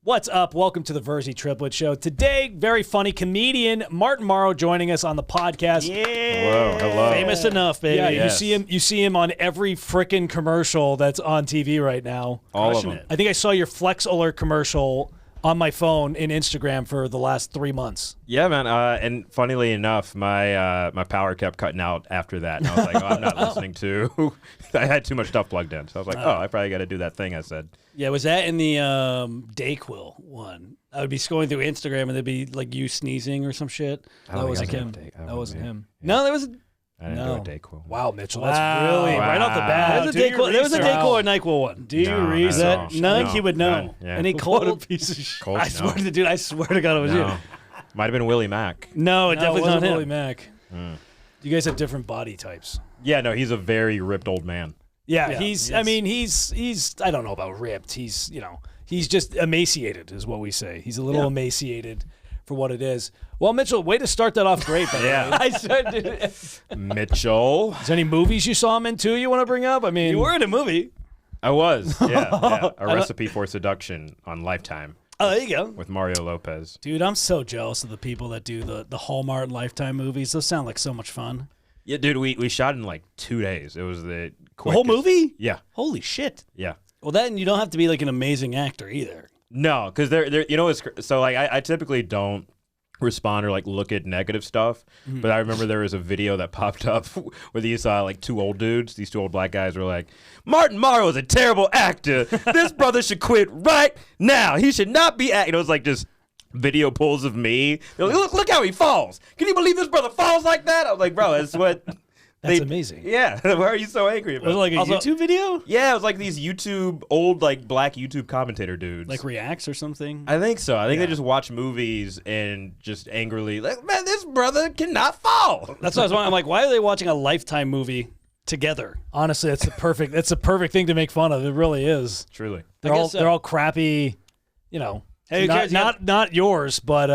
What's up? Welcome to the Virzi Triplets show. Today, very funny comedian Martin Morrow joining us on the podcast. Yeah. Hello. Famous enough, baby. Yeah, yes. you see him on every frickin' commercial that's on TV right now. All of them. I think I saw your Flex Alert commercial on my phone in Instagram for the last 3 months. Yeah, man. And funnily enough, my power kept cutting out after that. And I was like, I'm not listening to. I had too much stuff plugged in, so I was like, I probably got to do that thing I said. Yeah, was that in the Dayquil one? I would be scrolling through Instagram and there'd be like you sneezing or some shit. That wasn't him. That wasn't him. Yeah. No, there was. I didn't do a Dayquil. Wow, Mitchell, that's really right off the bat. There was a Dayquil or Nyquil one. Do you research? No, he would know. Yeah. Any cold piece of shit. Cold, I swear to dude, I swear to God, it was you. Might have been Willie Mack. No, it definitely wasn't Willie him. Mac. You guys have different body types. Yeah, no, he's a very ripped old man. Yeah, he's. I mean, he's. I don't know about ripped. He's. He's just emaciated, is what we say. He's a little emaciated for what it is. Well, Mitchell, way to start that off great. By the way. I said, Mitchell. Is there any movies you saw him in too you want to bring up? I mean, you were in a movie. I was. Yeah. A Recipe for Seduction on Lifetime. Oh, there you go. With Mario Lopez. Dude, I'm so jealous of the people that do the Hallmark Lifetime movies. Those sound like so much fun. Yeah, dude, we shot in like 2 days. It was the whole movie? Yeah. Holy shit. Yeah. Well, then you don't have to be like an amazing actor either. No, because they're it's so like I typically don't respond or like look at negative stuff, but I remember there was a video that popped up where these like two old dudes, these two old black guys were like, Martin Morrow is a terrible actor. This brother should quit right now. He should not be acting. It was like just video pulls of me. They're like, look how he falls. Can you believe this brother falls like that? I was like, bro, that's what. That's amazing. Yeah. Why are you so angry about Was it like a YouTube video? Yeah, it was like these old like black YouTube commentator dudes. Like reacts or something? I think so. I think they just watch movies and just angrily like, man, this brother cannot fall. That's what I was wondering. I'm like, why are they watching a Lifetime movie together? Honestly, it's the perfect thing to make fun of. It really is. Truly. They're all crappy, Hey, not yours, but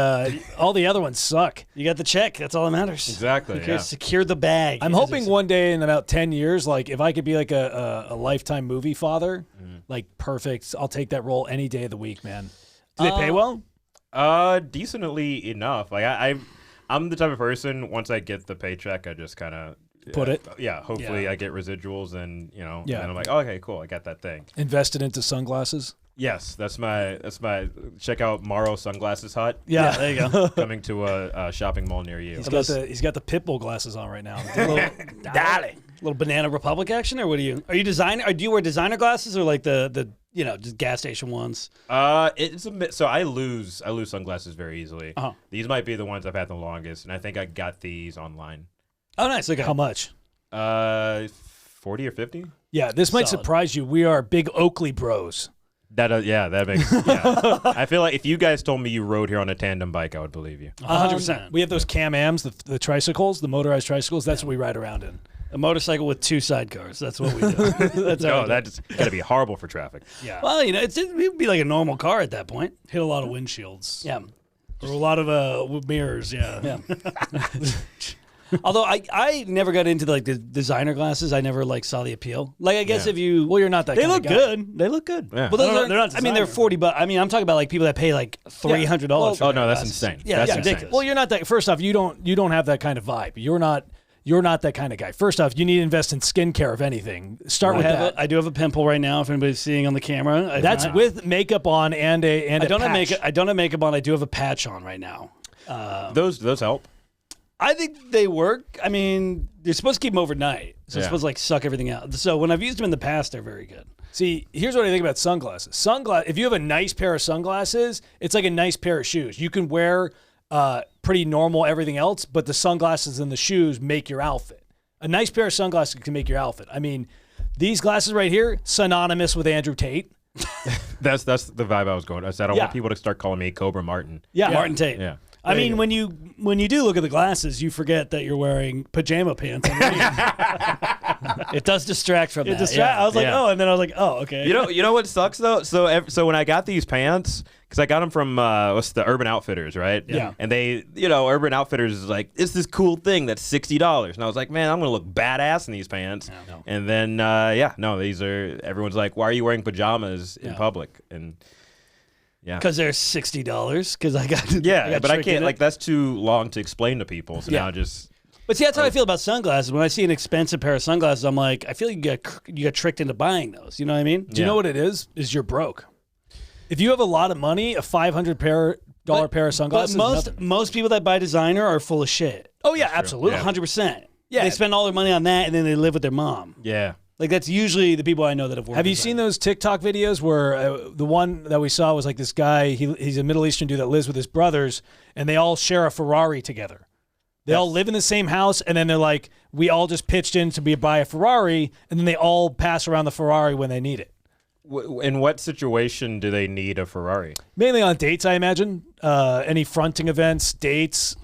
all the other ones suck. You got the check. That's all that matters. Exactly. Yeah. Secure the bag. I'm hoping one day in about 10 years, like if I could be like a Lifetime movie father, like perfect. I'll take that role any day of the week, man. Do they pay well? Decently enough. Like I'm the type of person. Once I get the paycheck, I just kind of put it. Yeah. Hopefully, I get residuals, and and I'm like, okay, cool, I got that thing. Invested into sunglasses. Yes, that's my check out Morrow Sunglasses Hut. Yeah, there you go. Coming to a shopping mall near you. He's got the Pitbull glasses on right now. Little Banana Republic action, or what are you designer? Or do you wear designer glasses or like the just gas station ones? It's a so I lose sunglasses very easily. These might be the ones I've had the longest, and I think I got these online. Oh, nice. Okay. How much? 40 or 50. Yeah, this might surprise you. We are big Oakley bros. That makes. Yeah. I feel like if you guys told me you rode here on a tandem bike, I would believe you. 100%. We have those Can-Ams, the tricycles, the motorized tricycles. That's what we ride around in. A motorcycle with 2 sidecars. That's what we do. That's got to be horrible for traffic. Yeah. Well, it would be like a normal car at that point. Hit a lot of windshields. Yeah. Or a lot of mirrors. Yeah. Although I never got into the designer glasses. I never saw the appeal. Like I guess if you you're not that. They kind look of guy. good. They look good. Yeah. Well, they're not. I mean, they're $40. I mean, I'm talking about people that pay $300. Oh no, that's insane. Yeah, that's ridiculous. Well, you're not that. First off, you don't have that kind of vibe. You're not that kind of guy. First off, you need to invest in skincare, if anything. Start with that. I do have a pimple right now. If anybody's seeing on the camera, that's with makeup on and a I don't have patch. makeup. I don't have makeup on. I do have a patch on right now. Those help. I think they work. I mean, you're supposed to keep them overnight, so it's supposed to suck everything out. So when I've used them in the past, they're very good. See, here's what I think about sunglasses. If you have a nice pair of sunglasses, it's like a nice pair of shoes. You can wear pretty normal everything else, but the sunglasses and the shoes make your outfit. A nice pair of sunglasses can make your outfit. I mean, these glasses right here, synonymous with Andrew Tate. That's the vibe I was going. I said I don't want people to start calling me Cobra Martin. Yeah, Martin Tate. Yeah. I mean, when you do look at the glasses, you forget that you're wearing pajama pants underneath. It does distract from that. I was like, and then I was like, oh, okay. You know what sucks though? So when I got these pants, because I got them from the Urban Outfitters, right? Yeah. And they, Urban Outfitters is like, it's this cool thing that's $60, and I was like, man, I'm gonna look badass in these pants. Yeah, no. And then everyone's like, why are you wearing pajamas in public? And Yeah. Because they're $60. Because I got Yeah, but I tricked in can't. it. Like that's too long to explain to people. So now just. But see, that's how I feel about sunglasses. When I see an expensive pair of sunglasses, I'm like, I feel like you got tricked into buying those. You know what I mean? Do you know what it is? Is you're broke. If you have a lot of money, a $500 pair of sunglasses. But most people that buy designer are full of shit. Oh yeah, absolutely. 100%. Yeah. They spend all their money on that, and then they live with their mom. Yeah. Like that's usually the people I know that have worked. Have you seen those TikTok videos where the one that we saw was like this guy? He's a Middle Eastern dude that lives with his brothers, and they all share a Ferrari together. They all live in the same house, and then they're like, we all just pitched in to buy a Ferrari, and then they all pass around the Ferrari when they need it. In what situation do they need a Ferrari? Mainly on dates, I imagine. Any fronting events, dates,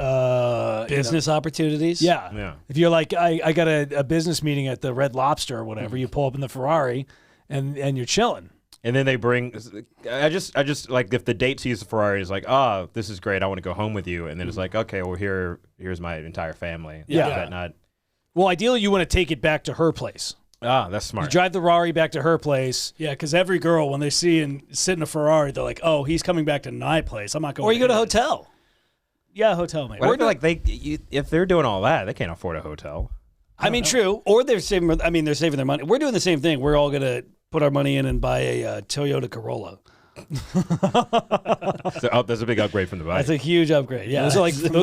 business opportunities? Yeah. Yeah. If you're like, I got a business meeting at the Red Lobster or whatever, you pull up in the Ferrari, and you're chilling. And then they bring. I just like if the date sees the Ferrari is like, oh, this is great. I want to go home with you. And then it's like, okay, well here's my entire family. Yeah. Is that not? Well, ideally, you want to take it back to her place. Ah, that's You smart. drive the Ferrari back to her place. Yeah, because every girl, when they see and sit in a Ferrari, they're like, "Oh, he's coming back to my place. I'm not going." Or you go to a his." hotel. Yeah, hotel maybe. But I feel like if they're doing all that, they can't afford a hotel. I mean, true. Or they're saving. I mean, they're saving their money. We're doing the same thing. We're all gonna put our money in and buy a Toyota Corolla. So, that's a big upgrade from the bike. That's a huge upgrade. Yeah, Those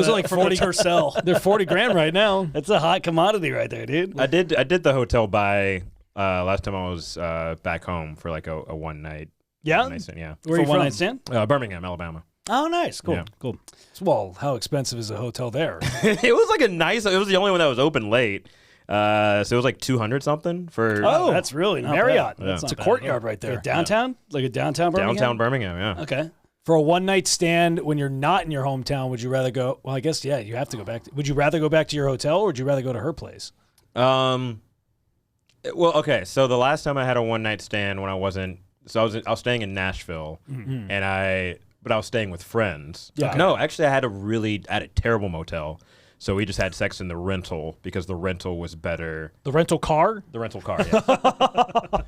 are like 40 Tercel. They're 40 grand right now. That's a hot commodity right there, dude. I did the hotel buy last time I was back home for like a one night. Yeah? Nice, yeah. For Where are you one from? night stand. Birmingham, Alabama. Oh, nice. Cool. Yeah. Cool. Well, how expensive is a hotel there? It was like it was the only one that was open late. So it was like 200 something for Oh, that's really not Marriott. bad. That's It's a not bad. courtyard right there. Like downtown, like a downtown Birmingham. downtown Birmingham. Yeah. Okay. For a one-night stand when you're not in your hometown, would you rather go? Well, I guess, yeah, you have to go back. Would you rather go back to your hotel or would you rather go to her place? Well, okay. So the last time I had a one night stand when I wasn't, so I was staying in Nashville, but I was staying with friends. Yeah. No, actually, I had a terrible motel. So we just had sex in the rental because the rental was better. The rental car? The rental car, yeah.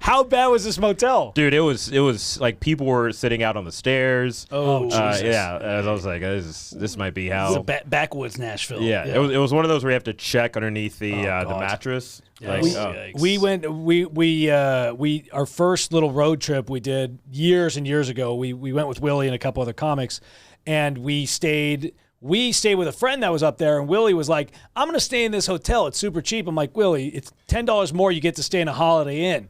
How bad was this motel? Dude, it was like people were sitting out on the stairs. Oh, Jesus. Yeah. I was like, this might be It's how. a backwoods Nashville. Yeah, it was one of those where you have to check underneath the God. mattress. Yeah. Like, We our first little road trip we did years and years ago. We went with Willie and a couple other comics, and we stayed with a friend that was up there, and Willie was like, I'm going to stay in this hotel. It's super cheap. I'm like, Willie, it's $10 more. You get to stay in a Holiday Inn.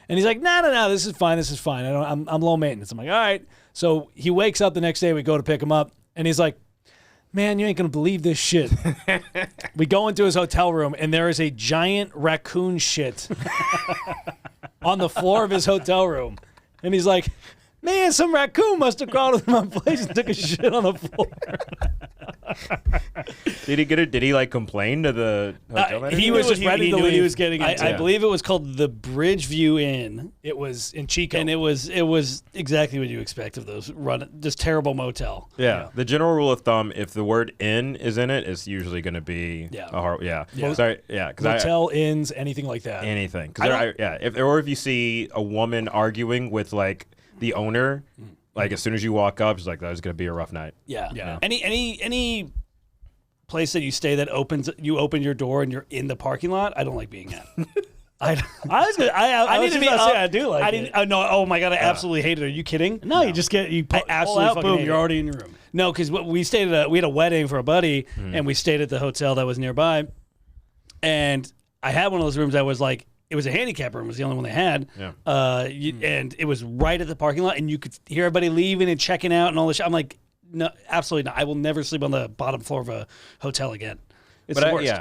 And he's like, no, this is fine. I'm low maintenance. I'm like, all right. So he wakes up the next day. We go to pick him up, and he's like, man, you ain't going to believe this shit. We go into his hotel room, and there is a giant raccoon shit on the floor of his hotel room. And he's like, man, some raccoon must have crawled into my place and took a shit on the floor. did he get it? Did he like complain to the hotel manager? He was just ready to knew what he leave. was getting into. I believe it was called the Bridgeview Inn, It was in Chico. and it was exactly what you expect of those just terrible motel. Yeah. The general rule of thumb, if the word "in" is in it, it's usually going to be Yeah. a horror. Yeah. Yeah. Sorry. Yeah. Because Motel, inns, anything like that. anything. Because if you see a woman arguing with like the owner, like as soon as you walk up, she's like, "That was going to be a rough night." Yeah. Yeah. Any place that you stay that you open your door and you're in the parking lot, I don't like being at. I need to be. I I do like. I didn't. No. Oh my god! I absolutely hate it. Are you kidding? No, you just get you pull, absolutely pull out. fucking Boom! hate You're it. already in your room. No, because we stayed at we had a wedding for a buddy, and we stayed at the hotel that was nearby, and I had one of those rooms that was like it was a handicap room. It was the only one they had. Yeah. And it was right at the parking lot, and you could hear everybody leaving and checking out and all this shit. I'm like, no, absolutely not. I will never sleep on the bottom floor of a hotel again. It's the worst.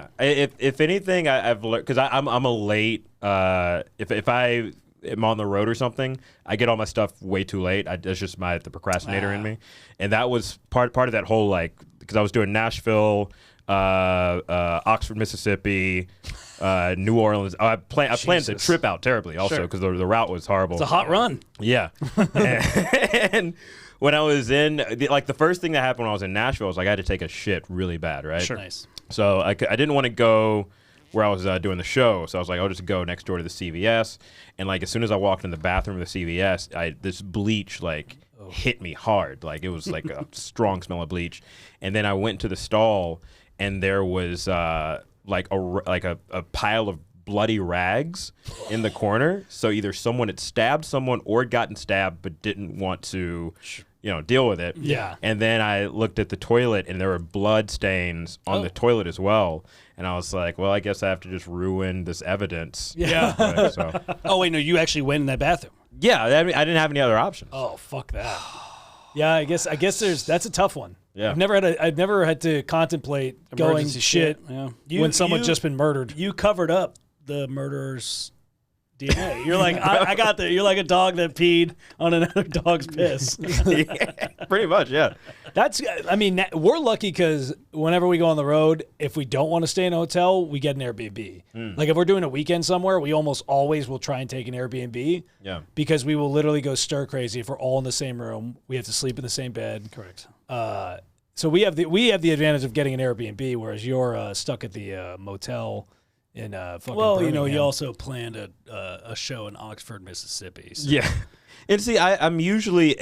If anything, I've learned because I'm a late. If I am on the road or something, I get all my stuff way too late. That's just the procrastinator in me, and that was part of that whole like because I was doing Nashville, Oxford, Mississippi, New Orleans. I planned the trip out terribly also because the route was horrible. It's a hot run. Yeah, and when I was in the first thing that happened when I was in Nashville was like I had to take a shit really bad, right? Sure. Nice. So I didn't want to go where I was doing the show. So I was like, I'll just go next door to the CVS. And like as soon as I walked in the bathroom of the CVS, this bleach like hit me hard. Like it was like a strong smell of bleach. And then I went to the stall, and there was like a pile of bloody rags in the corner. So either someone had stabbed someone or had gotten stabbed but didn't want to, deal with it. Yeah. And then I looked at the toilet, and there were blood stains on the toilet as well. And I was like, well, I guess I have to just ruin this evidence. Yeah. So. Oh wait, no, you actually went in that bathroom. Yeah, I didn't have any other options. Oh fuck that. Yeah, I guess that's a tough one. Yeah. I've never had to contemplate going Emergency shit Yeah. when someone's just been murdered. You covered up the murderer's DNA. You're like, I got you're like a dog that peed on another dog's piss. Yeah, pretty much, yeah. We're lucky because whenever we go on the road, if we don't want to stay in a hotel, we get an Airbnb. Like if we're doing a weekend somewhere, we almost always will try and take an Airbnb. Yeah. Because we will literally go stir crazy if we're all in the same room. We have to sleep in the same bed. Correct. So we have the advantage of getting an Airbnb, whereas you're stuck at the motel in fucking Birmingham. you also planned a show in Oxford, Mississippi. So. Yeah. And see, I'm usually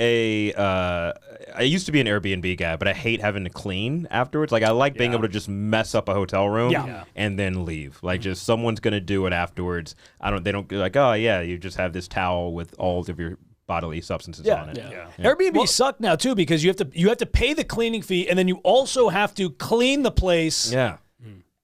I used to be an Airbnb guy, but I hate having to clean afterwards. Like I like being able to just mess up a hotel room and then leave. Like just someone's going to do it afterwards. They don't like, oh yeah, you just have this towel with all of your bodily substances on it. Yeah. Airbnb suck now too because you have to pay the cleaning fee and then you also have to clean the place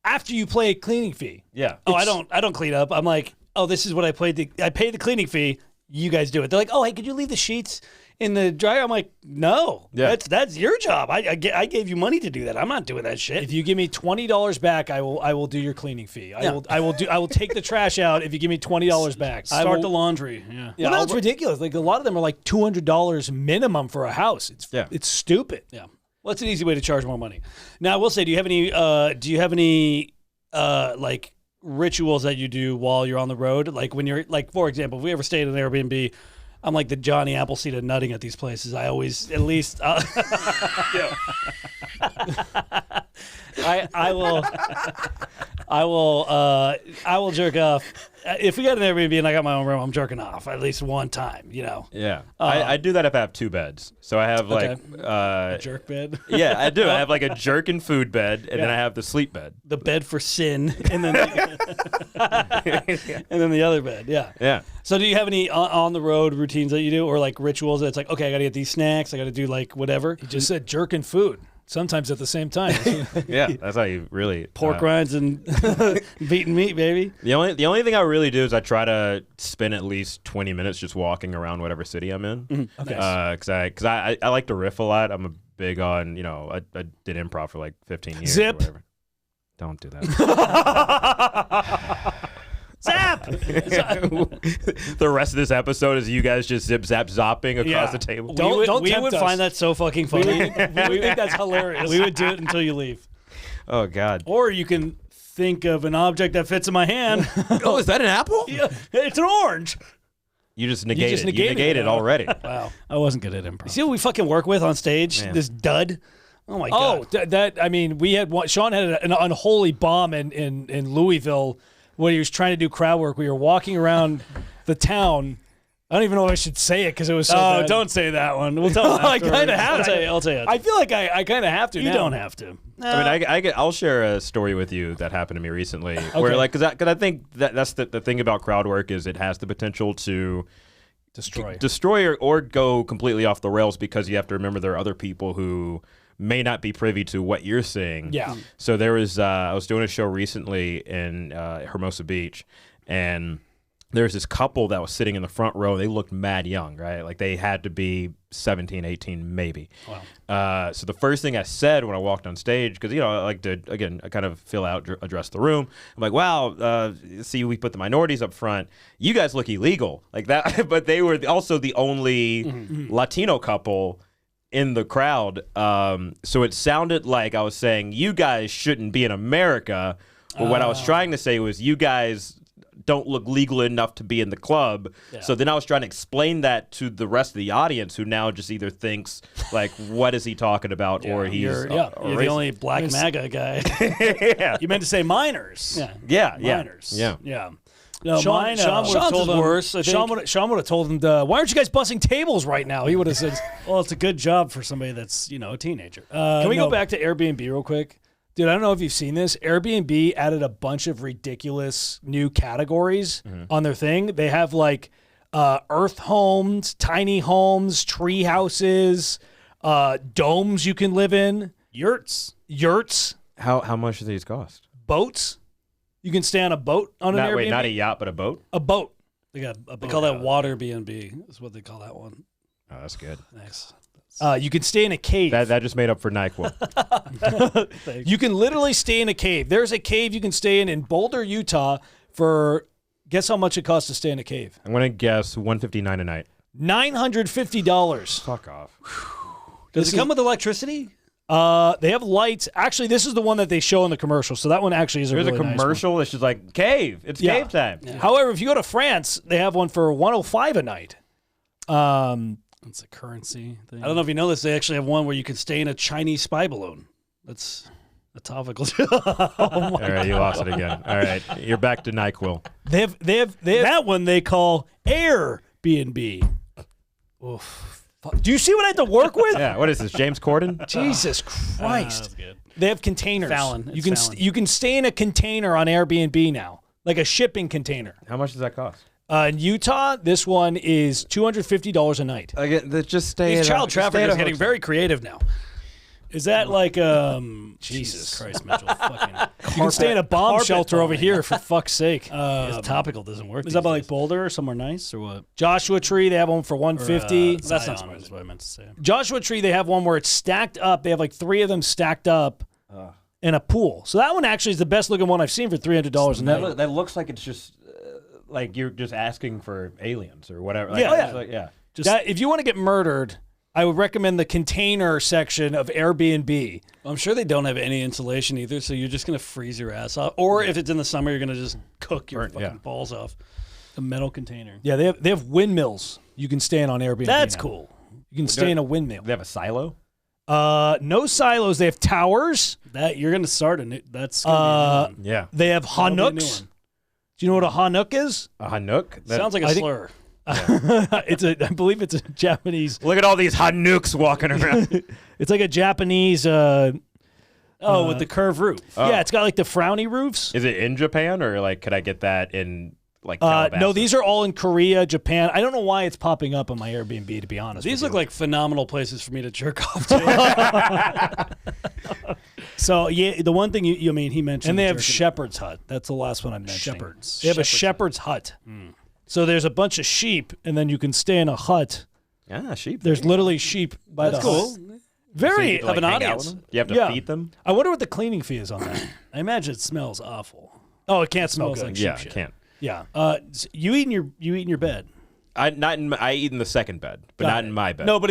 after you pay a cleaning fee. Yeah. Oh, I don't clean up. I'm like, oh, this is what I paid. I paid the cleaning fee. You guys do it. They're like, oh, hey, could you leave the sheets in the dryer? I'm like, no, that's your job. I gave you money to do that. I'm not doing that shit. If you give me $20 back, I will do your cleaning fee. I will take the trash out if you give me $20 back. Start the laundry. Yeah. Well, that's ridiculous. Like a lot of them are like $200 minimum for a house. It's stupid. Yeah. Well, it's an easy way to charge more money. Now, I will say, do you have any like rituals that you do while you're on the road? Like when you're like, for example, if we ever stayed in an Airbnb, I'm like the Johnny Appleseed of nutting at these places. I always, at least, I will jerk off. If we got an Airbnb and I got my own room, I'm jerking off at least one time, Yeah. I do that if I have two beds. So I have like a jerk bed. Yeah, I do. I have like a jerk and food bed, and then I have the sleep bed. The bed for sin, and then and then the other bed. Yeah. Yeah. So do you have any on the road routines that you do, or like rituals that's like, okay, I got to get these snacks, I got to do like whatever? You just said jerk and food. Sometimes at the same time. Yeah, that's how you really pork rinds and beaten meat, baby. The only thing I really do is I try to spend at least 20 minutes just walking around whatever city I'm in. Mm-hmm. Okay. Because I like to riff a lot. I'm a big on I did improv for like 15 years. Zip. Or whatever. Don't do that. Zap! The rest of this episode is you guys just zip zap zopping across the table. We would find that so fucking funny. We think that's hilarious. We would do it until you leave. Oh God. Or you can think of an object that fits in my hand. Oh, is that an apple? Yeah, it's an orange. You just negated it. You negated it already. Wow. I wasn't good at improv. You see what we fucking work with on stage? Man. This dud. Oh my God. We had one. Sean had an unholy bomb in Louisville when he was trying to do crowd work. We were walking around the town. I don't even know if I should say it because it was so bad. Don't say that one. We'll tell I kind of have to. I'll tell you. I feel like I kind of have to. You don't have to. I mean, I'll share a story with you that happened to me recently. Where because I think that's the thing about crowd work is it has the potential to destroy or go completely off the rails because you have to remember there are other people who may not be privy to what you're seeing. Yeah. So there was I was doing a show recently in Hermosa Beach, and there's this couple that was sitting in the front row. They looked mad young, right? Like they had to be 17, 18, maybe. Wow. So the first thing I said when I walked on stage, because I like to I kind of fill out, address the room. I'm like, wow, see, we put the minorities up front. You guys look illegal, like that. But they were also the only Latino couple in the crowd. So it sounded like I was saying you guys shouldn't be in America, but what I was trying to say was you guys don't look legal enough to be in the club. Yeah. So then I was trying to explain that to the rest of the audience who now just either thinks like, what is he talking about? Or he's you're the only black MAGA guy. Yeah. You meant to say minors. Yeah. Minors. Yeah. Yeah. No, Sean Sean would have Sean's told is him worse. I think. Sean would have told him, why aren't you guys busting tables right now? He would have said, Well, it's a good job for somebody that's a teenager. can we go back to Airbnb real quick? Dude, I don't know if you've seen this. Airbnb added a bunch of ridiculous new categories on their thing. They have like earth homes, tiny homes, tree houses, domes you can live in, yurts, How much do these cost? boats. You can stay on a boat on an Airbnb. Wait, not a yacht, but a boat. A boat. They call that water B&B. Is what they call that one. Oh, that's good. Nice. You can stay in a cave. That just made up for NyQuil. You can literally stay in a cave. There's a cave you can stay in Boulder, Utah for, guess how much it costs to stay in a cave? I'm gonna guess $159 a night. $950. Fuck off. Does it come with electricity? They have lights. Actually, this is the one that they show in the commercial. So that one actually is a There's really a nice one. commercial that's just like cave. It's Yeah. cave time. Yeah. However, if you go to France, they have one for $105 a night. It's a currency thing. I don't know if you know this. They actually have one where you can stay in a Chinese spy balloon. That's a topical. All right, you lost it again. All right, you're back to NyQuil. They have That one they call Airbnb. Oof. Do you see what I had to work with? Yeah, what is this, James Corden? Jesus Christ. That's good. They have containers. Fallon. You It's can Fallon. you can stay in a container on Airbnb now, like a shipping container. How much does that cost? In Utah, this one is $250 a night. Again, just stay. These child traffickers getting very creative now. Is that like Jesus Christ, Mitchell? Fucking, You can stay in a bomb carpet shelter over bombing. here, for fuck's sake. It's topical doesn't work. is that by like Boulder or somewhere nice or what? Joshua Tree, they have one for $150. That's Zion not is what I meant to say. Joshua Tree, they have one where it's stacked up. They have like 3 of them stacked up in a pool. So that one actually is the best looking one I've seen for $300 a night. That looks like it's just like you're just asking for aliens or whatever. Like, Yeah. Oh, yeah. it's like, yeah. That, if you want to get murdered, I would recommend the container section of Airbnb. I'm sure they don't have any insulation either, so you're just gonna freeze your ass off. Or if it's in the summer, you're gonna just cook your fucking balls off. A metal container. Yeah, they have windmills you can stay in on Airbnb. That's now. cool. You can stay in a windmill. They have a silo. No silos. They have towers. That you're gonna start a new. That's gonna be a new one. Yeah. They have That'll be a new Hanuks. one. Do you know what a Hanuk is? A Hanuk. Sounds like a I think- slur. I believe it's a Japanese. Look at all these Hanuks walking around. It's like a Japanese. Oh, with the curved roof. Yeah, it's got like the frowny roofs. Is it in Japan or like could I get that in like No, Calabasas? these are all in Korea, Japan. I don't know why it's popping up on my Airbnb, to be honest. These with look you. like phenomenal places for me to jerk off to. So yeah, the one thing he mentioned, And they have jerking- shepherd's hut. That's the last one I'm mentioning. Shepherds. They have a shepherd's hut. So there's a bunch of sheep, and then you can stay in a hut. Ah, sheep. There's literally sheep by That's the cool. hut. So Very. you get to, like, an hang out audience. with them? You have to Yeah. feed them. I wonder what the cleaning fee is on that. I imagine it smells awful. Oh, it can't smell smells good. like Yeah, I shit. can't. Yeah. You eat in your bed. I eat in the second bed, but not in my bed. No, but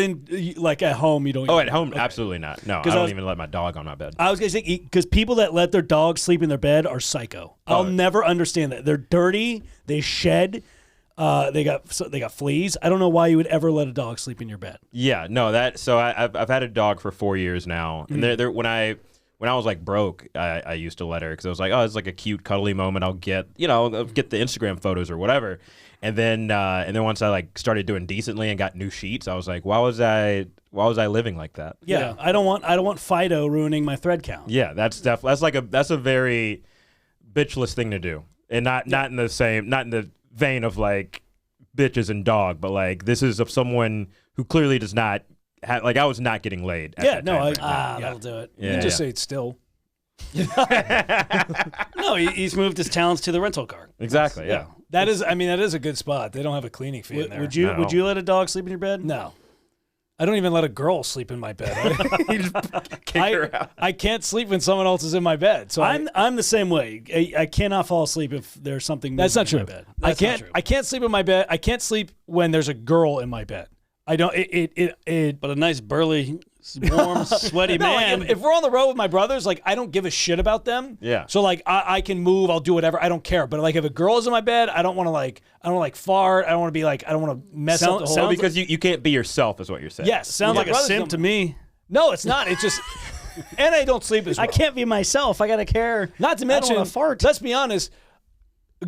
like at home you don't. Oh, eat at home, Okay. absolutely not. No, I 'Cause I don't was- even let my dog on my bed. I was gonna say because people that let their dog sleep in their bed are psycho. I'll never understand that. They're dirty. They shed. They got fleas. I don't know why you would ever let a dog sleep in your bed. Yeah, no, that. So I've had a dog for 4 years now, and there when I was like broke, I used to let her because I was like, oh, it's like a cute cuddly moment. I'll get the Instagram photos or whatever, and then once I like started doing decently and got new sheets, I was like, why was I living like that? Yeah, I don't want Fido ruining my thread count. Yeah, that's a very bitchless thing to do, and not in the vein of like bitches and dog, but like this is of someone who clearly does not have, like I was not getting laid. At that time frame. That'll do it. You can just say it's still. No, he's moved his talents to the rental car. Exactly. Yeah. That is a good spot. They don't have a cleaning fee in there. Would you No. would you let a dog sleep in your bed? No. I don't even let a girl sleep in my bed. Kick her out. I can't sleep when someone else is in my bed. So I'm the same way. I cannot fall asleep if there's something. that's not moving true. in my bed. I That's not can't. true. I can't sleep in my bed. I can't sleep when there's a girl in my bed. I don't. It But a nice burly, warm, sweaty No, like, man. if we're on the road with my brothers, like I don't give a shit about them. Yeah. So like I can move, I'll do whatever. I don't care. But like if a girl is in my bed, I don't want to fart. I don't want to be like I don't want to mess up the whole. So because you can't be yourself is what you're saying. Yes, Sounds my like a brothers simp don't- to me. No, it's not. It's just, and I don't sleep as well. I can't be myself. I gotta care. Not to I don't mention, wanna fart. let's be honest.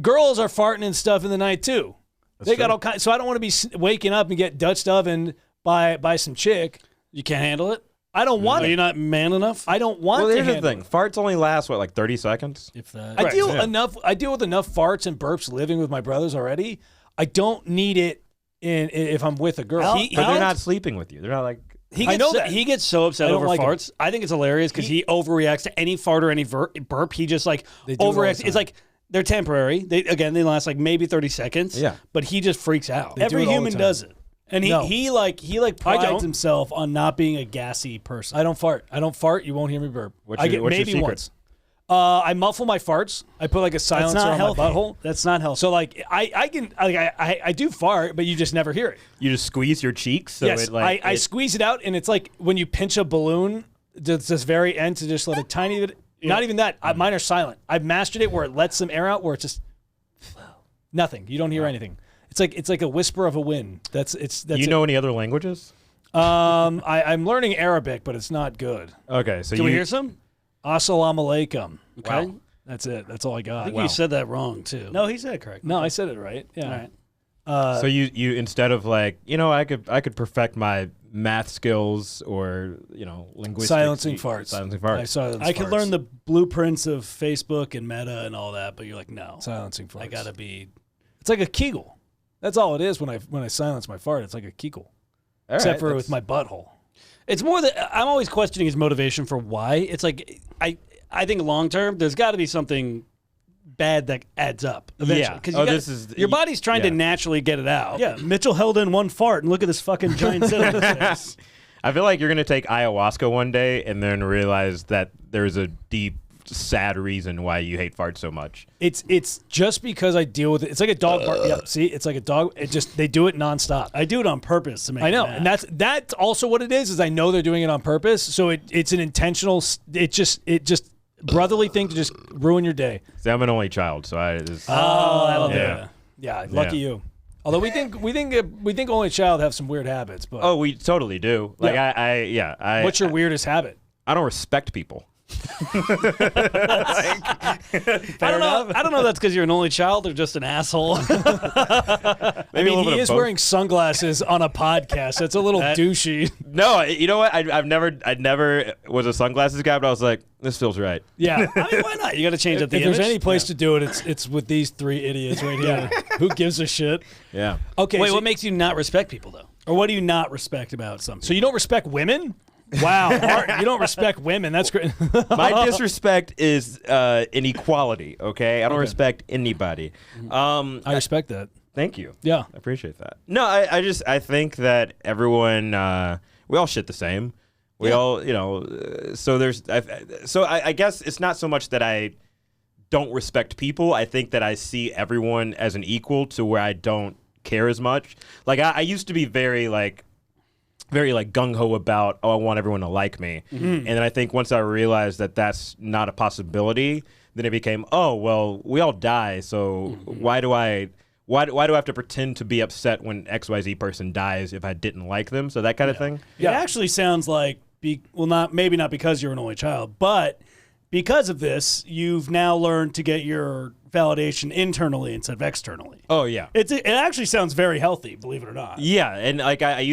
girls are farting and stuff in the night too. They got true. all kinds. So I don't want to be waking up and get Dutched oven by some chick. You can't handle it? I don't want Are it. you not man enough? I don't want Well, to here's the handle thing. it. Farts only last, what, like 30 seconds? If that. I deal yeah. I deal with enough farts and burps living with my brothers already. I don't need it if I'm with a girl. Al- But they're not sleeping with you. They're not like... He I gets know so, that. he gets so upset I don't over like him. farts. I think it's hilarious because he overreacts to any fart or any burp. He just like They do it all the overreacts. time. It's like they're temporary. They last like maybe 30 seconds. Yeah. But he just freaks out. They do Every it all the human time. does it. And No. he don't. prides himself on not being a gassy person. I don't fart. I don't fart. You won't hear me burp. What's I your- get what's your maybe secret? once. I muffle my farts. I put like a That's silencer not on healthy. my butthole. That's not healthy. So like I do fart, but you just never hear it. You just squeeze your cheeks? So Yes, it, like, I squeeze it out, and it's like when you pinch a balloon to this very end to just let a tiny bit. Not even that. Mine are silent. I've mastered it where it lets some air out, where it's just nothing. You don't hear anything. It's like a whisper of a wind. That's you know any other languages? I'm learning Arabic, but it's not good. Okay, so Can you... we hear some? Assalamu alaikum. Okay. Wow. That's it. That's all I I got. think you said that wrong too. no, he said it correct. No, I said it right. Yeah. All right. So you instead of like, I could perfect my math skills or, linguistics. Silencing farts. Silencing I farts. silence I could farts. learn the blueprints of Facebook and Meta and all that, but you're like, no, silencing farts. I gotta be. It's like a kegel. That's all it is when I silence my fart. It's like a kegel, All except right, for that's- with my butthole. It's more that I'm always questioning his motivation for why. It's like I think long term there's got to be something bad that adds up eventually. Yeah. 'Cause Oh, gotta- this is- your body's trying to yeah. naturally get it out. Yeah, Mitchell held in one fart, and look at this fucking giant set on his face. I feel like you're gonna take ayahuasca one day and then realize that there's a deep, sad reason why you hate farts so much. It's just because I deal with it. It's like a dog bark. Yep. See, it's like a dog. They do it nonstop. I do it on purpose to make. I know, you and mad. that's also what it is. Is I know they're doing it on purpose. So it's an intentional. It just brotherly thing to just ruin your day. See, I'm an only child, so I just, Oh, yeah. Yeah, lucky you. Although we think only child have some weird habits, but Oh, we totally do. Like Yeah. What's your weirdest habit? I don't respect people. I don't know. I don't know if that's because you're an only child or just an asshole. Maybe I a mean, little bit he of is both. wearing sunglasses on a podcast. That's a little douchey. No, you know what? I never was a sunglasses guy, but I was like, this feels right. Yeah. I mean, why not? You got to change up the If there's image. any place to do it, it's with these three idiots right here. Who gives a shit? Yeah. Okay. Wait, so, what makes you not respect people though? Or what do you not respect about something? so you don't respect women? Wow, Martin, you don't respect women. That's great. My disrespect is inequality. Okay, I don't respect anybody. I respect that. Thank you. Yeah. I appreciate that. No, I think that everyone we all shit the same. We all, so I guess it's not so much that I don't respect people. I think that I see everyone as an equal to where I don't care as much. Like I used to be very gung ho about, I want everyone to like me. And then I think once I realized that that's not a possibility, then it became, oh, well, we all die. So why do I have to pretend to be upset when XYZ person dies if I didn't like them? So that kind of thing. It actually sounds like, maybe not because you're an only child, but because of this, you've now learned to get your validation internally instead of externally. Oh yeah. It actually sounds very healthy, believe it or not. Yeah, and like I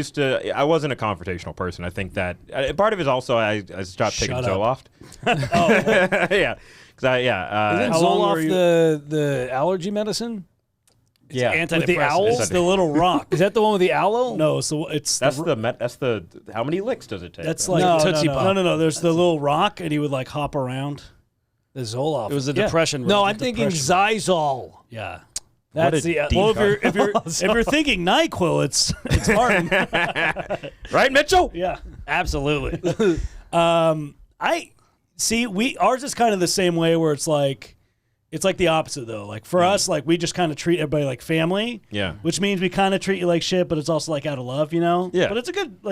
wasn't a confrontational person. I think that part of it is also I stopped taking Shut up. Zoloft. Yeah, because Isn't How long were Zoloft you- the allergy medicine? yeah. With the owl? It's the little rock. Is that the one with the owl? No, so it's That's the how many licks does it take? that's though? like No, Tootsie no, Pop. no, no, no. There's the little rock, and he would like hop around. The Zoloft. It was a Yeah. depression. no, road. I'm thinking depression. Zysol. Yeah. That's a the. deep Well, cut. if you're thinking Nyquil, it's Martin. Right, Mitchell? Yeah. Absolutely. I see. Ours is kind of the same way, where it's like the opposite though. Like for us, like we just kind of treat everybody like family. Yeah. Which means we kind of treat you like shit, but it's also like out of love, Yeah. But it's a good.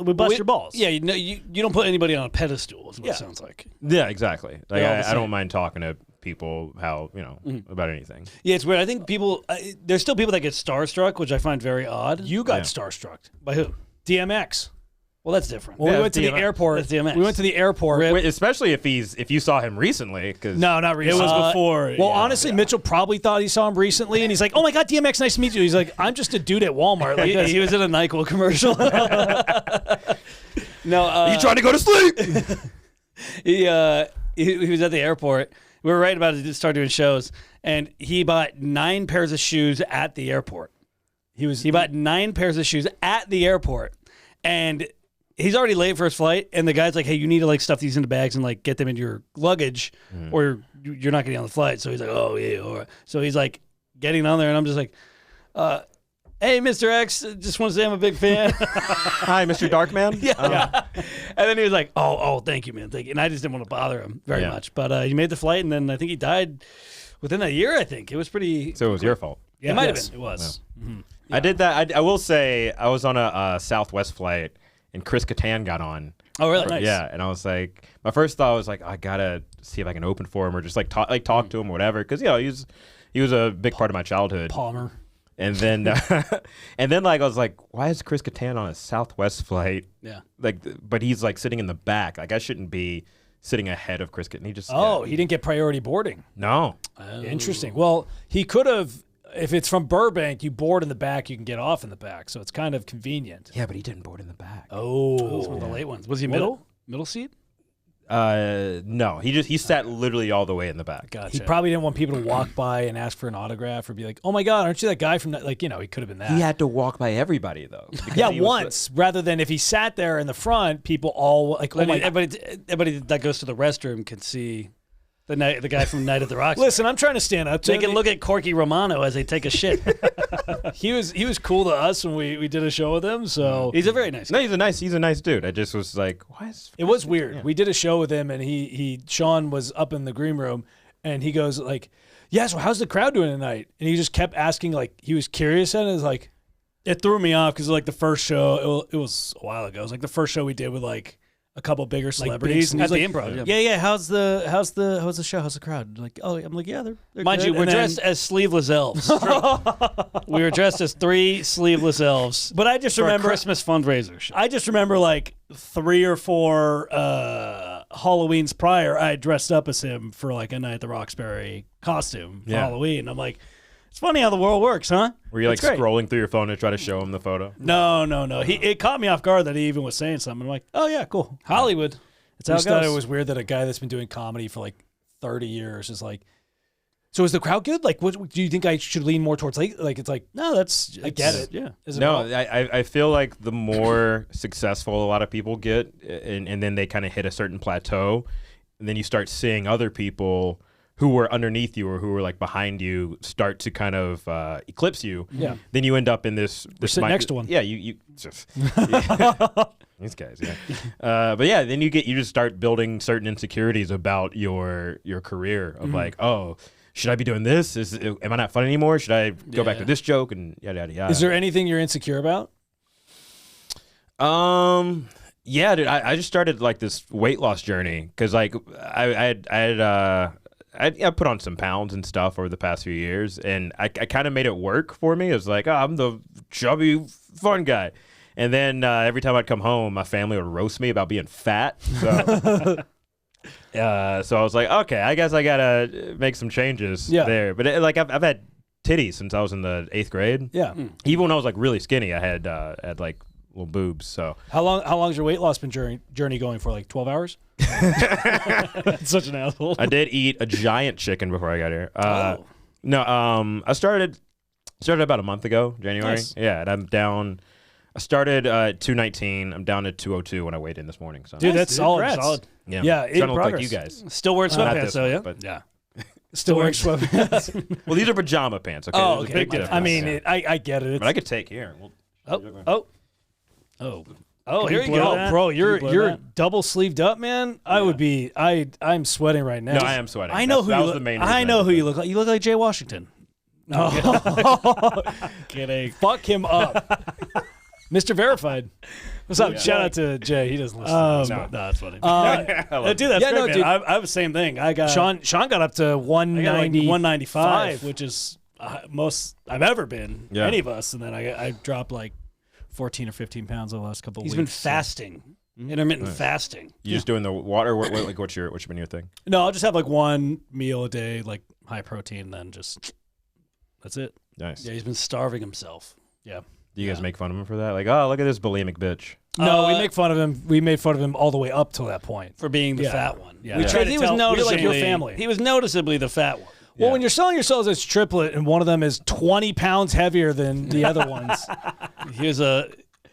We bust your balls. Yeah, you don't put anybody on a pedestal. Is what Yeah. it sounds like. Yeah, exactly. Like They're all the I same. don't mind talking to people how about anything. Yeah, it's weird. I think people. There's still people that get starstruck, which I find very odd. You got Yeah. starstruck By who? DMX. Well, that's different. When we Yeah, went to the DMX. airport, That's DMX. we went to the airport. Wait, especially if you saw him recently, because No, not It recently. was before. Well, honestly, Mitchell probably thought he saw him recently, and he's like, "Oh my God, DMX, nice to meet you." He's like, "I'm just a dude at Walmart." Like this. He was in a NyQuil commercial. No, you trying to go to sleep? he was at the airport. We were right about to start doing shows, and he bought 9 pairs of shoes at the airport. He bought 9 pairs of shoes at the airport, and he's already late for his flight. And the guy's like, "Hey, you need to like stuff these into bags and like get them into your luggage, or you're not getting on the flight." So he's like, "Oh yeah." All right. So he's like getting on there, and I'm just like, "Hey, Mr. X, just want to say I'm a big fan." Hi, Mr. Darkman. Yeah. And then he was like, oh, thank you, man. Thank you. And I just didn't want to bother him very much. But he made the flight, and then I think he died within a year, I think. It was pretty... So it was your fault. it might have Yes, been. it was. I did that. I will say I was on a Southwest flight, and Chris Kattan got on. Oh, really? Nice. Yeah, and I was like, my first thought was like, I gotta see if I can open for him or just like talk to him or whatever, because he was a big part of my childhood. Palmer. And then like I was like, why is Chris Kattan on a Southwest flight? Yeah. Like, but he's like sitting in the back. Like I shouldn't be sitting ahead of Chris Kattan. He just He didn't get priority boarding. no. Interesting. Well, he could have. If it's from Burbank, you board in the back, you can get off in the back, so it's kind of convenient. Yeah, but he didn't board in the back. Those were the late ones. Was he middle seat? No, he sat literally all the way in the back. Gotcha. He probably didn't want people to walk by and ask for an autograph or be like, "Oh my God, aren't you that guy from that?" Like, he could have been that. He had to walk by everybody though. because Yeah, he was once, rather than if he sat there in the front, people all like, "Oh my God." Everybody that goes to the restroom can see the guy from Night at the Roxbury. Listen, I'm trying to stand up to They him. can look at Corky Romano as they take a shit. He was cool to us when we did a show with him, so He's a very nice guy. No, he's a nice dude. I just was like, why is it was weird. We did a show with him, and Sean was up in the green room, and he goes like, "Yeah, so how's the crowd doing tonight?" And he just kept asking, like he was curious, and it was like, It threw me off because like the first show, it was a while ago. It was like the first show we did with like a couple bigger celebrities. big and he's at the like, Improv, Yeah. How's the show? How's the crowd? Like, oh, I'm like, yeah, they're Mind good. you, we're And then- dressed as sleeveless elves. We were dressed as 3 sleeveless elves. But I just for remember a Christmas fundraiser show. I just remember like 3 or 4 Halloweens prior, I had dressed up as him for like a Night at the Roxbury costume for Yeah. Halloween. I'm like, it's funny how the world works, huh? Were you like It's great. scrolling through your phone to try to show him the photo? No. It caught me off guard that he even was saying something. I'm like, oh yeah, cool. Hollywood. That's I how just it thought goes. it was weird that a guy that's been doing comedy for like 30 years is like, "So is the crowd good? Like, what do you think I should lean more towards?" Like it's like, No, that's I get it. Yeah. Is it No, all- I feel like the more successful a lot of people get, and then they kind of hit a certain plateau, and then you start seeing other people who were underneath you or who were like behind you start to kind of eclipse you. Yeah. Then you end up in this sitting next to one. Yeah, you just these guys. Yeah. But yeah, then you just start building certain insecurities about your career of like, oh, should I be doing this? Am I not fun anymore? Should I go back to this joke and yada yada yada? Is there anything you're insecure about? Yeah, dude, I just started like this weight loss journey because like I put on some pounds and stuff over the past few years, and I kind of made it work for me. It was like, oh, I'm the chubby fun guy, and then every time I'd come home, my family would roast me about being fat. So, so I was like, okay, I guess I gotta make some changes there. But I've had titties since I was in the 8th grade. Yeah. Even when I was like really skinny, I had like little boobs. So How long's your weight loss been journey going for? Like 12 hours? Such an asshole. I did eat a giant chicken before I got here. No, I started about a month ago, January. Nice. Yeah, and I'm down. I started 219. I'm down to 202 when I weighed in this morning. So Dude, that's solid. Congrats. Solid. yeah, yeah, trying in to look like progress. you guys. Still wearing Not sweatpants, this though, one, yeah? but Yeah. Still wearing sweatpants. well, these are pajama pants. Okay, Oh, There's a okay. big difference. I mean, yeah. I get it. But I could take here. Oh, here you blur go. that? Bro, Can you you're blur you're that? double sleeved up, man. I would be. I'm sweating right now. No, I am sweating. I know That who you was look. the main. I reason know did who you that. look like. You look like Jay Washington. Kidding. Fuck him up, Mr. Verified. What's up? Shout out to Jay. He doesn't listen. to this. No. that's funny. I love Dude, that's Yeah, great, no, man. dude. I have the same thing. I got Sean got up to I got like 190. 195, which is most I've ever been. Yeah. Any of us, and then I dropped like 14 or 15 pounds over the last couple of weeks. He's been fasting, intermittent fasting. You just doing the water? What's been your thing? No, I'll just have like one meal a day, like high protein, and then just that's it. Nice. Yeah, he's been starving himself. Yeah. Do you guys make fun of him for that? Like, oh, look at this bulimic bitch. No, we make fun of him. We made fun of him all the way up to that point. For being the fat one. Yeah. We tried to He tell was noticeably like your family. He was noticeably the fat one. Well, when you're selling yourselves as triplet and one of them is 20 pounds heavier than the other ones,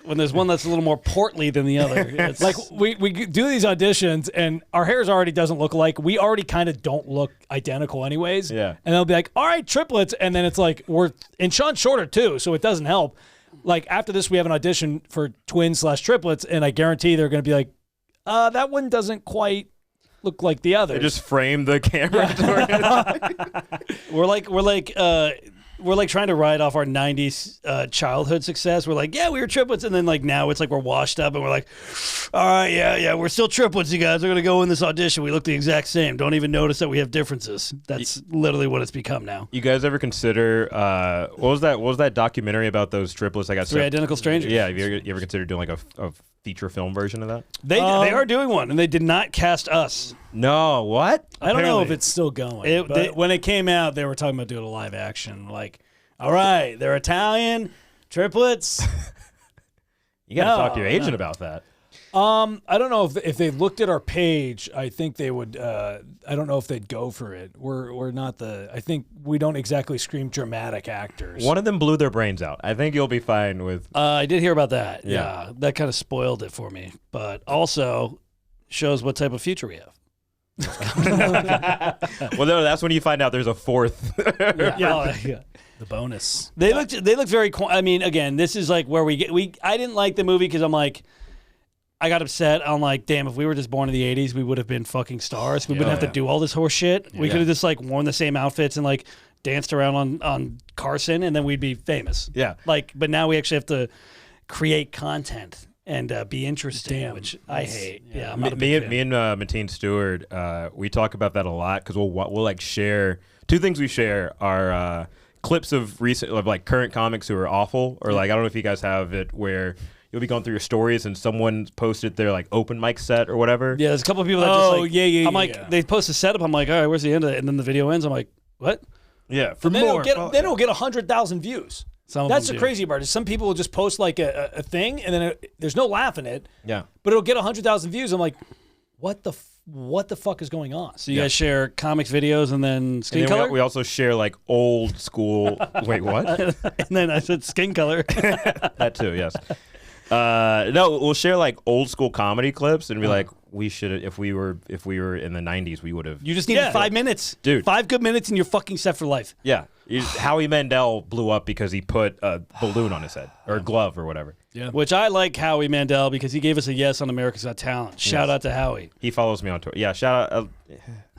When there's one that's a little more portly than the other. It's like we do these auditions and our hairs already doesn't look alike. We already kind of don't look identical anyways. Yeah. And they'll be like, all right, triplets. And then it's like, and Sean's shorter too, so it doesn't help. Like after this, we have an audition for twins/triplets, and I guarantee they're going to be like, that one doesn't quite look like the other. They just frame the camera. we're like trying to ride off our 90s childhood success. We're like, yeah, we were triplets. And then like now it's like we're washed up and we're like, all right, yeah, we're still triplets, you guys. We're going to go in this audition. We look the exact same. Don't even notice that we have differences. That's literally what it's become now. You guys ever consider, what was that documentary about those triplets? I got Three Identical Strangers. Yeah, have you ever considered doing like a feature film version of that? They are doing one, and they did not cast us. No, what? I don't know if Apparently. it's still going. When it came out, they were talking about doing a live action. Like, all right, they're Italian, triplets. You got to talk to your agent about that. I don't know if they looked at our page. I think they would. I don't know if they'd go for it. We're not the. I think we don't exactly scream dramatic actors. One of them blew their brains out. I think you'll be fine with. I did hear about that. Yeah. Yeah, that kind of spoiled it for me, but also shows what type of future we have. Well, no, that's when you find out there's a fourth. Yeah. The bonus. They looked very. I mean, again, this is like where I didn't like the movie because I'm like, I got upset. I'm like, damn, if we were just born in the 80s, we would have been fucking stars. We wouldn't have to do all this horse shit. We could have just like worn the same outfits and like danced around on Carson, and then we'd be famous. Yeah. Like, but now we actually have to create content and be interesting, which I hate. Yeah, I'm not a big fan. Me and Mateen Stewart, we talk about that a lot because we'll like share two things. We share are clips of current comics who are awful, or like I don't know if you guys have it where you'll be going through your stories and someone posted their like open mic set or whatever. Yeah, there's a couple of people that just like, yeah. I'm like, they post a setup. I'm like, all right, where's the end of it? And then the video ends. I'm like, what? Yeah, Then it'll get 100,000 views. That's the do. crazy part. Is some people will just post like a thing and then there's no laugh in it. Yeah, but it'll get 100,000 views. I'm like, what the fuck is going on? So you guys share comics videos and then skin and then color? we also share like old school. Wait, what? And then I said skin color. That too, yes. No, we'll share like old school comedy clips and be like, we should if we were in the 90s, we would have. You just needed 5 minutes. Dude. 5 good minutes and you're fucking set for life. Yeah, Howie Mandel blew up because he put a balloon on his head or a glove or whatever. Yeah. Which I like Howie Mandel because he gave us a yes on America's Got Talent. Shout out to Howie. He follows me on Twitter. Yeah, shout out.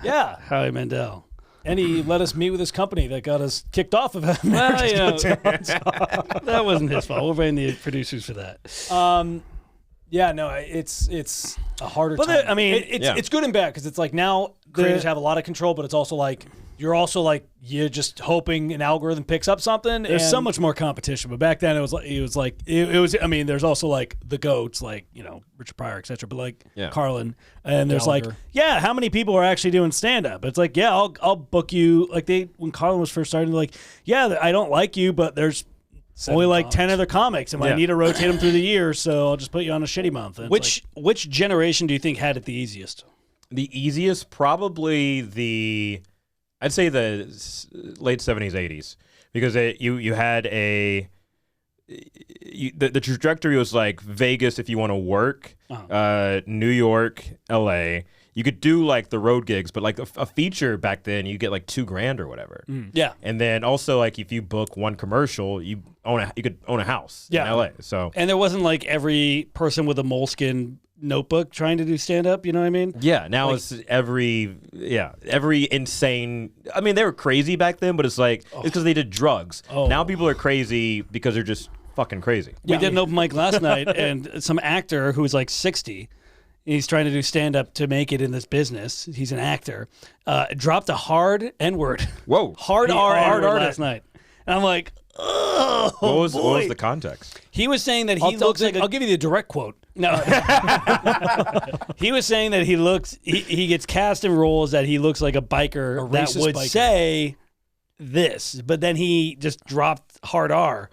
Yeah. Howie Mandel. And he let us meet with his company that got us kicked off of it. Well, you know, that wasn't his fault. We're blaming the producers for that. Yeah, no, it's a harder time. I mean, it's good and bad because it's like now creators have a lot of control, but it's also like you're also like you're just hoping an algorithm picks up something. There's and so much more competition, but back then it was. I mean, there's also like the goats, like Richard Pryor, etc. But like Carlin, and there's Gallagher. like, how many people are actually doing stand up? It's like, I'll book you. Like when Carlin was first starting, like, I don't like you, but there's only like 10 other comics, and I need to rotate them through the year, so I'll just put you on a shitty month. And which generation do you think had it the easiest? The easiest, probably I'd say the late 70s, 80s, because you had the trajectory was like Vegas if you want to work, New York, LA. You could do like the road gigs, but like a feature back then, you get like $2,000 or whatever. Yeah, and then also like if you book one commercial, you could own a house in LA. So and there wasn't like every person with a moleskin notebook trying to do stand up. You know what I mean? Yeah. Now it's every insane. I mean, they were crazy back then, but it's like it's because they did drugs. Now people are crazy because they're just fucking crazy. We did an open mic last night, and some actor who's like 60. He's trying to do stand-up to make it in this business. He's an actor. Dropped a hard N-word. Whoa. Hard R last night. And I'm like, What was the context? He was saying that he looks like I'll give you the direct quote. No. He was saying that he gets cast in roles that he looks like a biker that would say this, but then he just dropped hard R.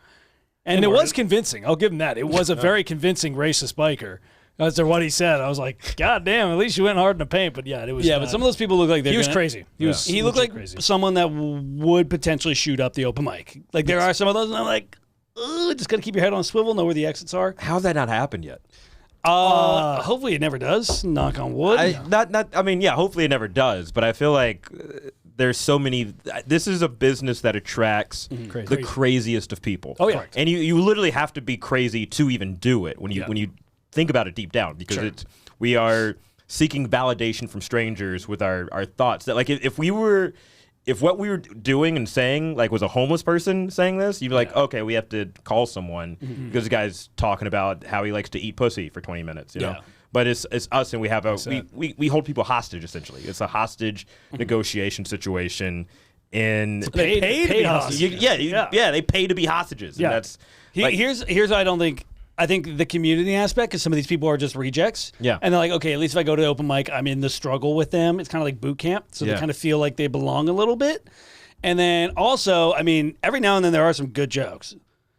And it was convincing. I'll give him that. It was a very convincing racist biker. As to what he said, I was like, God damn, at least you went hard in the paint. But yeah, it was. Yeah, but some of those people look like he was crazy. He looked like crazy. someone that would potentially shoot up the open mic. Like there are some of those, and I'm like, just gotta keep your head on a swivel, know where the exits are. How's that not happened yet? Hopefully it never does. Knock on wood. I mean, yeah, hopefully it never does. But I feel like there's so many. This is a business that attracts the craziest of people. Oh yeah, and you literally have to be crazy to even do it when you think about it deep down, because we are seeking validation from strangers with our thoughts. That like if what we were doing and saying like was a homeless person saying this, you'd be like, okay, we have to call someone because this guy's talking about how he likes to eat pussy for 20 minutes, you know. But it's us, and we have we hold people hostage essentially. It's a hostage negotiation situation. They pay hostage. They pay to be hostages. Yeah. And that's here's what I don't think. I think the community aspect, because some of these people are just rejects. Yeah. And they're like, okay, at least if I go to the open mic, I'm in the struggle with them. It's kind of like boot camp. So they kind of feel like they belong a little bit. And then also, I mean, every now and then there are some good jokes.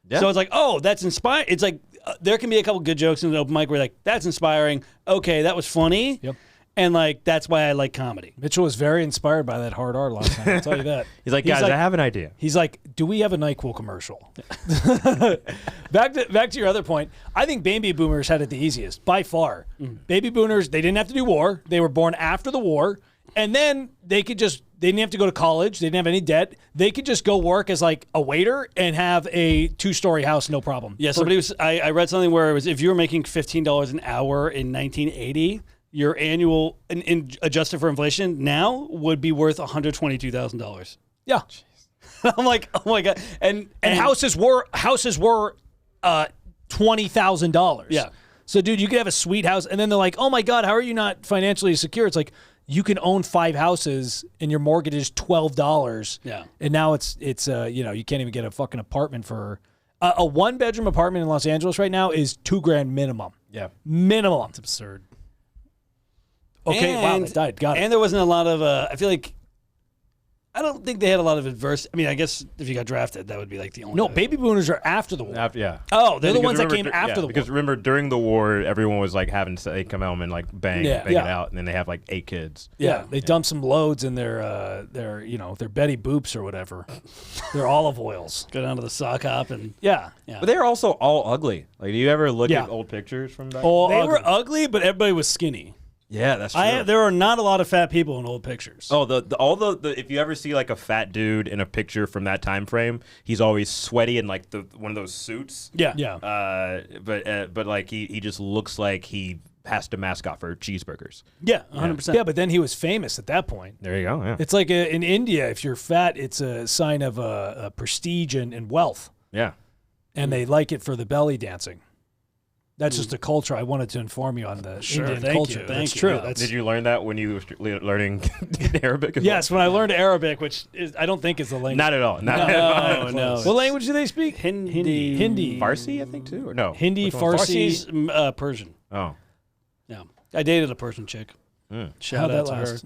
Yeah. So it's like, oh, that's inspiring. It's like, there can be a couple good jokes in the open mic where like, that's inspiring. Okay, that was funny. Yep. And like, that's why I like comedy. Mitchell was very inspired by that hard R last time. I'll tell you that. He's like, guys, I have an idea. He's like, do we have a NyQuil commercial? Back to your other point. I think baby boomers had it the easiest by far. Baby boomers, they didn't have to do war. They were born after the war, and then they didn't have to go to college. They didn't have any debt. They could just go work as like a waiter and have a 2-story house, no problem. Yeah, I read something where it was if you were making $15 an hour in 1980. Your annual, adjusted for inflation, now would be worth $122,000. Yeah, I'm like, oh my god, and houses were $20,000. Yeah. So, dude, you could have a sweet house, and then they're like, oh my god, how are you not financially secure? It's like you can own 5 houses, and your mortgage is $12. Yeah. And now it's you can't even get a fucking apartment for a 1-bedroom apartment in Los Angeles right now is $2,000 minimum. Yeah, minimum. It's absurd. Okay, wow, it died. Got it. And there wasn't a lot of, I feel like, I don't think they had a lot of adversity. I mean, I guess if you got drafted, that would be like the only. No, baby boomers are after the war. Oh, they're the ones that came after the war. Because remember, during the war, everyone was like they come home and like bang it out, and then they have like 8 kids. Yeah, they dump some loads in their Betty Boops or whatever. Their olive oils. Go down to the sock hop and yeah. But they're also all ugly. Like, do you ever look at old pictures from back? They were ugly, but everybody was skinny. Yeah, that's true. There are not a lot of fat people in old pictures. Oh, the if you ever see like a fat dude in a picture from that time frame, he's always sweaty in like one of those suits. Yeah. But like he just looks like he has to mascot for cheeseburgers. Yeah, 100%. Yeah, but then he was famous at that point. There you go. Yeah. It's like in India, if you're fat, it's a sign of prestige and wealth. Yeah. And they like it for the belly dancing. That's just a culture. I wanted to inform you on the Indian culture. That's true. Did you learn that when you were learning Arabic? Yes, when I learned Arabic, which I don't think is the language. Not at all. No. What language do they speak? Hindi. Farsi, I think, too? Or no? Hindi, Farsi. Farsi's Persian. Oh. Yeah. I dated a Persian chick. Shout out to her.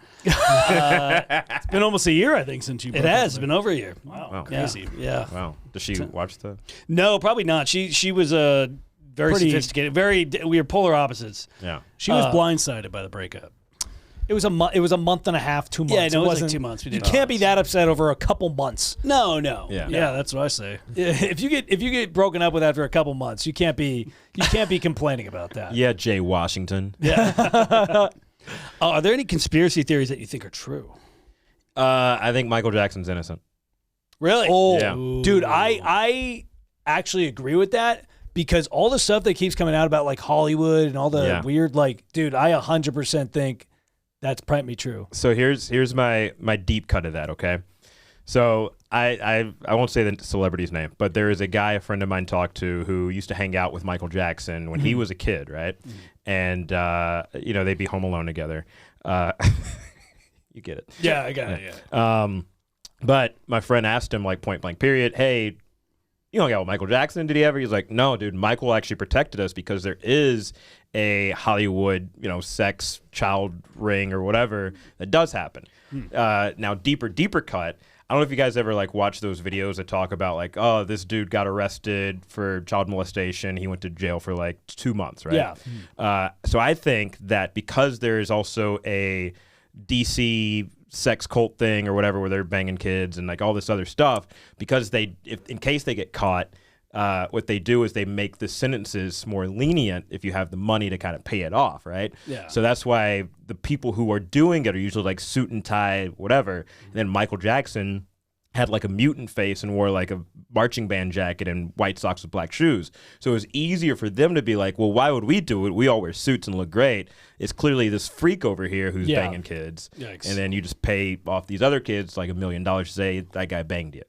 It's been almost a year, I think, since you. It has. It's been over a year. Wow. Crazy. Yeah. Wow. Does she watch the? No, probably not. She was a. Very sophisticated. We are polar opposites. Yeah, she was blindsided by the breakup. It was a month and a half, 2 months. Yeah, no, it wasn't like 2 months. You can't be that upset over a couple months. No. Yeah, that's what I say. If you get broken up with after a couple months, you can't be complaining about that. Yeah, Jay Washington. Yeah. Are there any conspiracy theories that you think are true? I think Michael Jackson's innocent. Really? Oh, yeah. Dude, I actually agree with that. Because all the stuff that keeps coming out about like Hollywood and all the weird dude, I 100% think that's probably true. So here's my deep cut of that. Okay, so I won't say the celebrity's name, but there is a guy a friend of mine talked to who used to hang out with Michael Jackson when he was a kid, right? And they'd be home alone together. You get it? Yeah, I got it. Yeah. But my friend asked him like point blank period, hey, you hung out with Michael Jackson. Did he ever? He's like, no, dude, Michael actually protected us because there is a Hollywood, sex child ring or whatever that does happen. Now, deeper cut. I don't know if you guys ever watch those videos that talk about oh, this dude got arrested for child molestation. He went to jail for 2 months, right? Yeah. So I think that because there is also a DC sex cult thing or whatever where they're banging kids and all this other stuff, because in case they get caught, what they do is they make the sentences more lenient if you have the money to kind of pay it off, right? Yeah. So that's why the people who are doing it are usually suit and tie, whatever. And then Michael Jackson had a mutant face and wore a marching band jacket and white socks with black shoes. So it was easier for them to be well, why would we do it? We all wear suits and look great. It's clearly this freak over here who's banging kids. Yikes. And then you just pay off these other kids $1 million to say that guy banged you.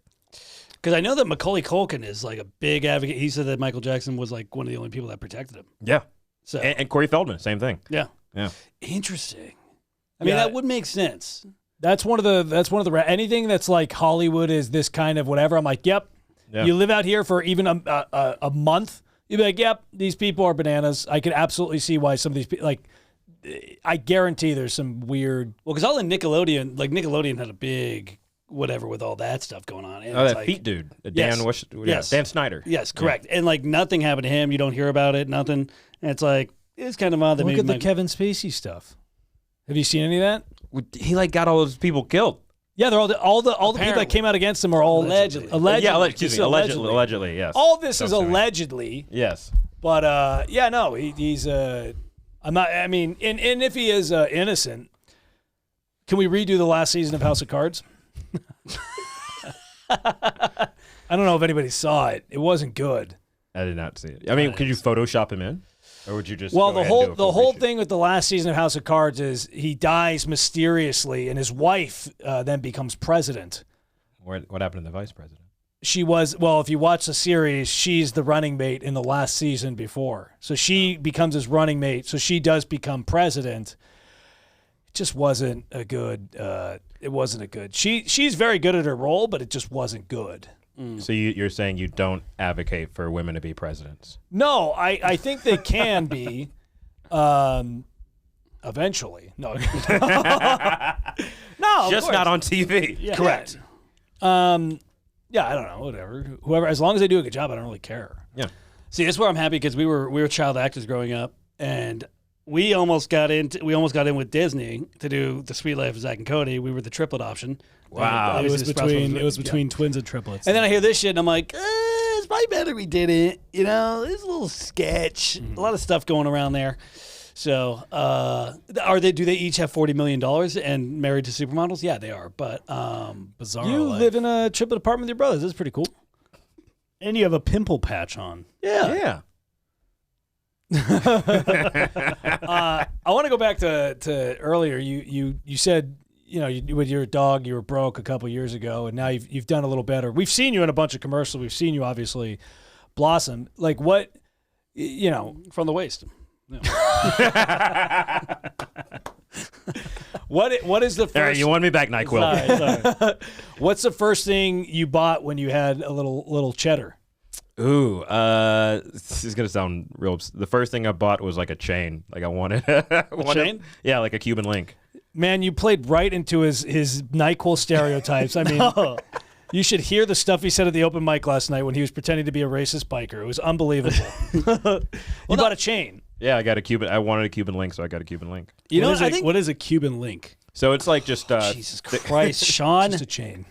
Because I know that Macaulay Culkin is a big advocate. He said that Michael Jackson was one of the only people that protected him. Yeah. So And Corey Feldman, same thing. yeah. Yeah. Interesting. I mean, Yeah. that would make sense. That's one of the anything that's Hollywood is this kind of whatever. I'm yep. Yeah. You live out here for even a month. You'd be yep, these people are bananas. I could absolutely see why some of these people I guarantee there's some weird. Well, because all the Nickelodeon had a big whatever with all that stuff going on. And Oh, it's that feet dude. Yes. Dan Snyder. Yes, correct. And nothing happened to him. You don't hear about it. Nothing. And it's it's kind of odd that Look maybe at the Kevin Spacey stuff. Have you seen any of that? He got all those people killed. Yeah, they're all the people that Apparently. came out against him are all Allegedly. Allegedly, yes. All this is Don't say me. allegedly, Yes. but he's I'm not. I mean, and if he is innocent, can we redo the last season of House of Cards? I don't know if anybody saw it. It wasn't good. I did not see it. I mean, could you Photoshop him in? Or would you just Well, go the ahead and do whole a the full whole reshoot? thing with the last season of House of Cards is he dies mysteriously, and his wife then becomes president. What happened to the vice president? She was, well, if you watch the series, she's the running mate in the last season before. So she becomes his running mate. So she does become president. It just wasn't a good. It wasn't a good. She's very good at her role, but it just wasn't good. So you're saying you don't advocate for women to be presidents? No, I think they can be. Eventually, no, no, of Just course. not on TV. Yeah. Correct. Yeah, I don't know. Whatever. Whoever, as long as they do a good job, I don't really care. Yeah. See, that's where I'm happy because we were child actors growing up, and we almost got in with Disney to do The Sweet Life of Zack and Cody. We were the triplet option. Wow. It was Obviously, the Sprouse between twins and triplets. And then I hear this shit, and I'm like, it's probably better we didn't. It's a little sketch. A lot of stuff going around there. So, do they each have $40 million and married to supermodels? Yeah, they are. But bizarre. You life. live in a triplet apartment with your brothers. That's pretty cool. And you have a pimple patch on. Yeah. I want to go back to earlier. You said with your dog you were broke a couple years ago, and now you've done a little better. We've seen you in a bunch of commercials. We've seen you obviously blossom. Like what, From the waist. What is the first? All right, you won me back, NyQuil. Sorry. What's the first thing you bought when you had a little cheddar? Ooh, this is gonna sound real. The first thing I bought was like a chain. Like I wanted a chain? Yeah, like a Cuban link. Man, you played right into his NyQuil stereotypes. I mean, you should hear the stuff he said at the open mic last night when he was pretending to be a racist biker. It was unbelievable. You bought a chain. Yeah, I wanted a Cuban link, so I got a Cuban link. What is a Cuban link? So it's like just Jesus Christ, Sean. Just a chain.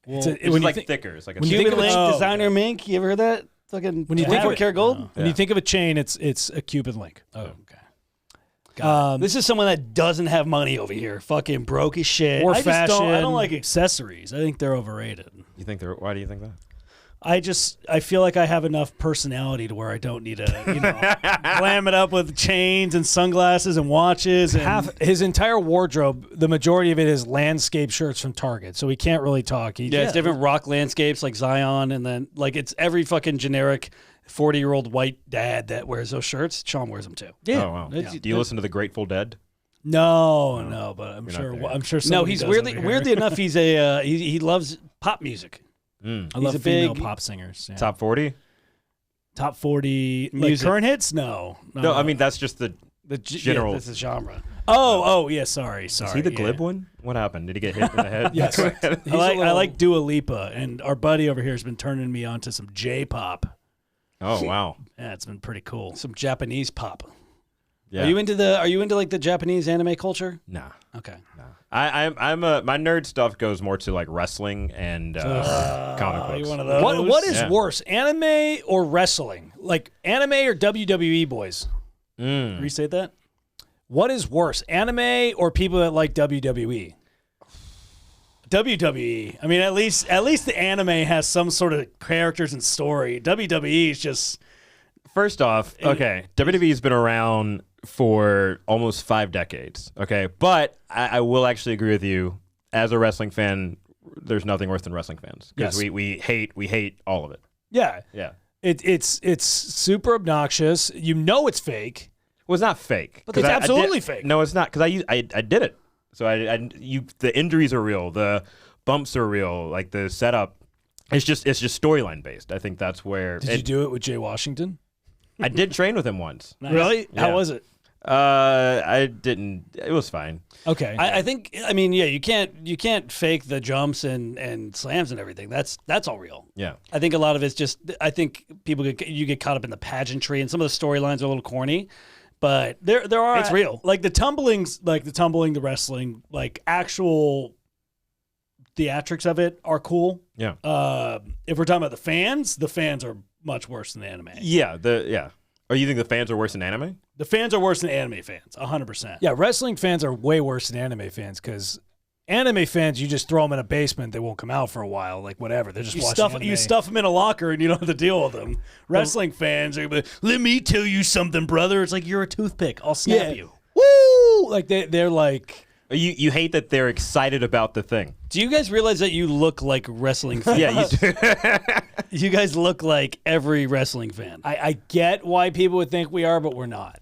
it's when you like think- thicker. It's like a when you Cuban think of link, it- designer mink. You ever heard that? Fucking When you think of it- 24 karat gold. When you think of a chain, it's a Cuban link. Oh, okay. This is someone that doesn't have money over here. Fucking broke as shit. Or I just don't. I fashion. don't like accessories. I think they're overrated. You think they're? Why do you think that? I feel like I have enough personality to where I don't need to, glam it up with chains and sunglasses and watches. And Half his entire wardrobe, the majority of it is landscape shirts from Target, so he can't really talk. It's different rock landscapes like Zion, and then it's every fucking generic 40-year-old white dad that wears those shirts. Sean wears them too. Yeah. Oh wow. Do you listen to the Grateful Dead? No, but I'm You're sure. not there. I'm sure. No, somebody he's does weirdly over here. weirdly enough, he's a he loves pop music. I love a female big- pop singers. Yeah. Top 40? Top 40 Music. current hits? No. No, I mean that's just the general. Yeah, this is genre. Oh, yeah. Sorry. Is he the glib one? What happened? Did he get hit in the head? Yes. He's I like Dua Lipa, and our buddy over here has been turning me on to some J-pop. Oh wow. Yeah, it's been pretty cool. Some Japanese pop. Yeah. Are you into like the Japanese anime culture? Nah. Okay. I'm my nerd stuff goes more to like wrestling and comic books. You one of those? What is Yeah. worse, anime or wrestling? Like anime or WWE boys? Restate that. What is worse, anime or people that like WWE? WWE. I mean, at least the anime has some sort of characters and story. WWE is just First off, okay, WWE's been around for almost 5 decades. Okay, but I will actually agree with you. As a wrestling fan, there's nothing worse than wrestling fans because Yes. we hate all of it. yeah. Yeah. It's super obnoxious. You know it's fake. Well, it's not fake. But 'Cause it's I absolutely did- fake. No, it's not because I did it. So the injuries are real. The bumps are real. Like the setup, it's just storyline based. I think that's where Did you do it with Jay Washington? I did train with him once. Really? Yeah. How was it? I didn't. It was fine. Okay. I think. I mean, yeah, you can't fake the jumps and slams and everything. That's all real. Yeah. I think a lot of it's just. I think you get caught up in the pageantry, and some of the storylines are a little corny, but there are it's real. Like the the wrestling, like actual theatrics of it are cool. Yeah. If we're talking about the fans are much worse than the anime. Yeah. Oh, you think the fans are worse than anime? The fans are worse than anime fans, 100%. Yeah, wrestling fans are way worse than anime fans because anime fans, you just throw them in a basement, they won't come out for a while, like whatever. They're just watching You stuff them in a locker, and you don't have to deal with them. Wrestling fans are gonna be, Let me tell you something, brother. It's like you're a toothpick. I'll snap you. woo! Like they're like, You hate that they're excited about the thing. Do you guys realize that you look like wrestling fans? Yeah, you do. You guys look like every wrestling fan. I get why people would think we are, but we're not.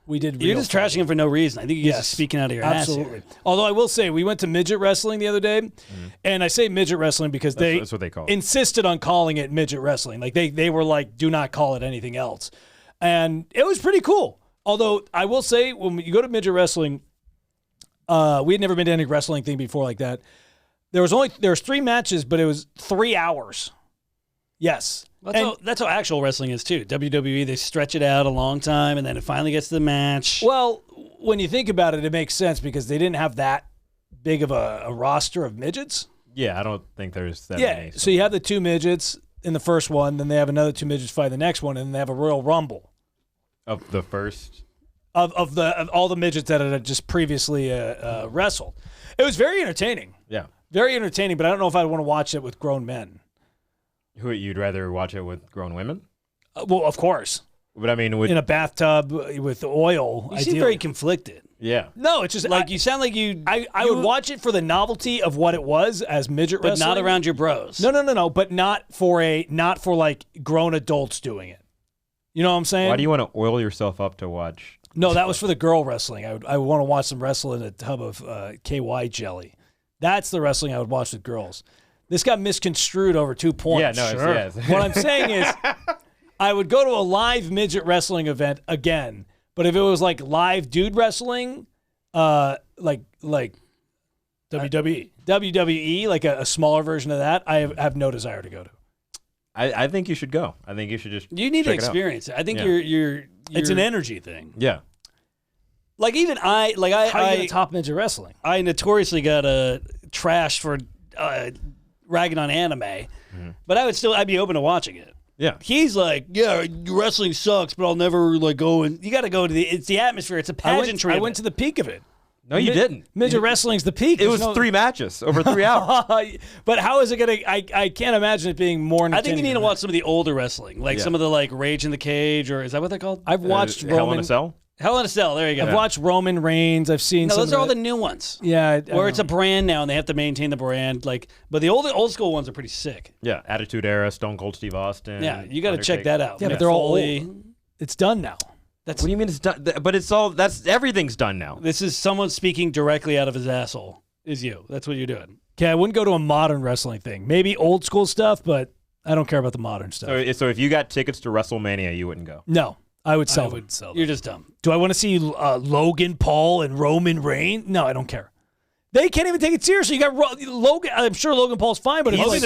We did. You're real just trashing him for no reason. I think you're Yes. just speaking out of your ass. Absolutely. Here. Although I will say, we went to midget wrestling the other day, and I say midget wrestling because That's what they call it. insisted on calling it midget wrestling. Like they were like, do not call it anything else, and it was pretty cool. Although I will say, when you go to midget wrestling, we had never been to any wrestling thing before like that. There was 3 matches, but it was 3 hours. Yes. That's how actual wrestling is too. WWE, they stretch it out a long time, and then it finally gets to the match. Well, when you think about it, it makes sense because they didn't have that big of a roster of midgets. Yeah, I don't think there's that Yeah, many. so you have the 2 midgets in the first one, then they have another 2 midgets fight the next one, and then they have a Royal Rumble Of the first. of all the midgets that had just previously wrestled. It was very entertaining. Yeah. Very entertaining, but I don't know if I'd want to watch it with grown men. Who you'd rather watch it with grown women? Well, of course. But I mean, In a bathtub with oil. you seem ideally. very conflicted. yeah. No, it's just Like you sound like you. I would watch it for the novelty of what it was as midget but wrestling. not around your bros. No, but not for like grown adults doing it. You know what I'm saying? Why do you want to oil yourself up to watch? No, that was for the girl wrestling. I would want to watch them wrestle in a tub of KY jelly. That's the wrestling I would watch with girls. This got misconstrued over 2 points. Yeah, no, it's- yeah. What I'm saying is, I would go to a live midget wrestling event again, but if it was like live dude wrestling, like WWE, like a smaller version of that, I have no desire to go to. I think you should go. I think you should just. You need to check it out. experience it. I think Yeah. you're. It's an energy thing. Yeah. Like even How are you going I to top midget wrestling? I notoriously got trash for ragging on anime, but I'd be open to watching it. Yeah. He's like, yeah, wrestling sucks, but I'll never like go and you got to go to it's the atmosphere. It's a pageantry. I went to the peak of it. No, you didn't. Midget wrestling's the peak. It was 3 matches over 3 hours. But how is it going to? I can't imagine it being more. I think you need to watch some of the older wrestling, like some of the like Rage in the Cage, or is that what they're called? I've watched Hell in Roman. a Cell. Hell in a Cell. There you go. I've watched Roman Reigns. I've seen. No, some those of are all the new ones. Yeah, Where it's a brand now, and they have to maintain the brand. Like, but the old school ones are pretty sick. Yeah. Attitude Era, Stone Cold Steve Austin. Yeah, you got to check Undertaker. that out. Yeah, Mick but they're all Foley. old. It's done now. What do you mean it's done? But it's all. Everything's done now. This is someone speaking directly out of his asshole. Is you? That's what you're doing. Okay, I wouldn't go to a modern wrestling thing. Maybe old school stuff, but I don't care about the modern stuff. So if you got tickets to WrestleMania, you wouldn't go. No, I would sell them. You're just dumb. Do I want to see Logan Paul and Roman Reigns? No, I don't care. They can't even take it seriously. You got Logan. I'm sure Logan Paul's fine, but He's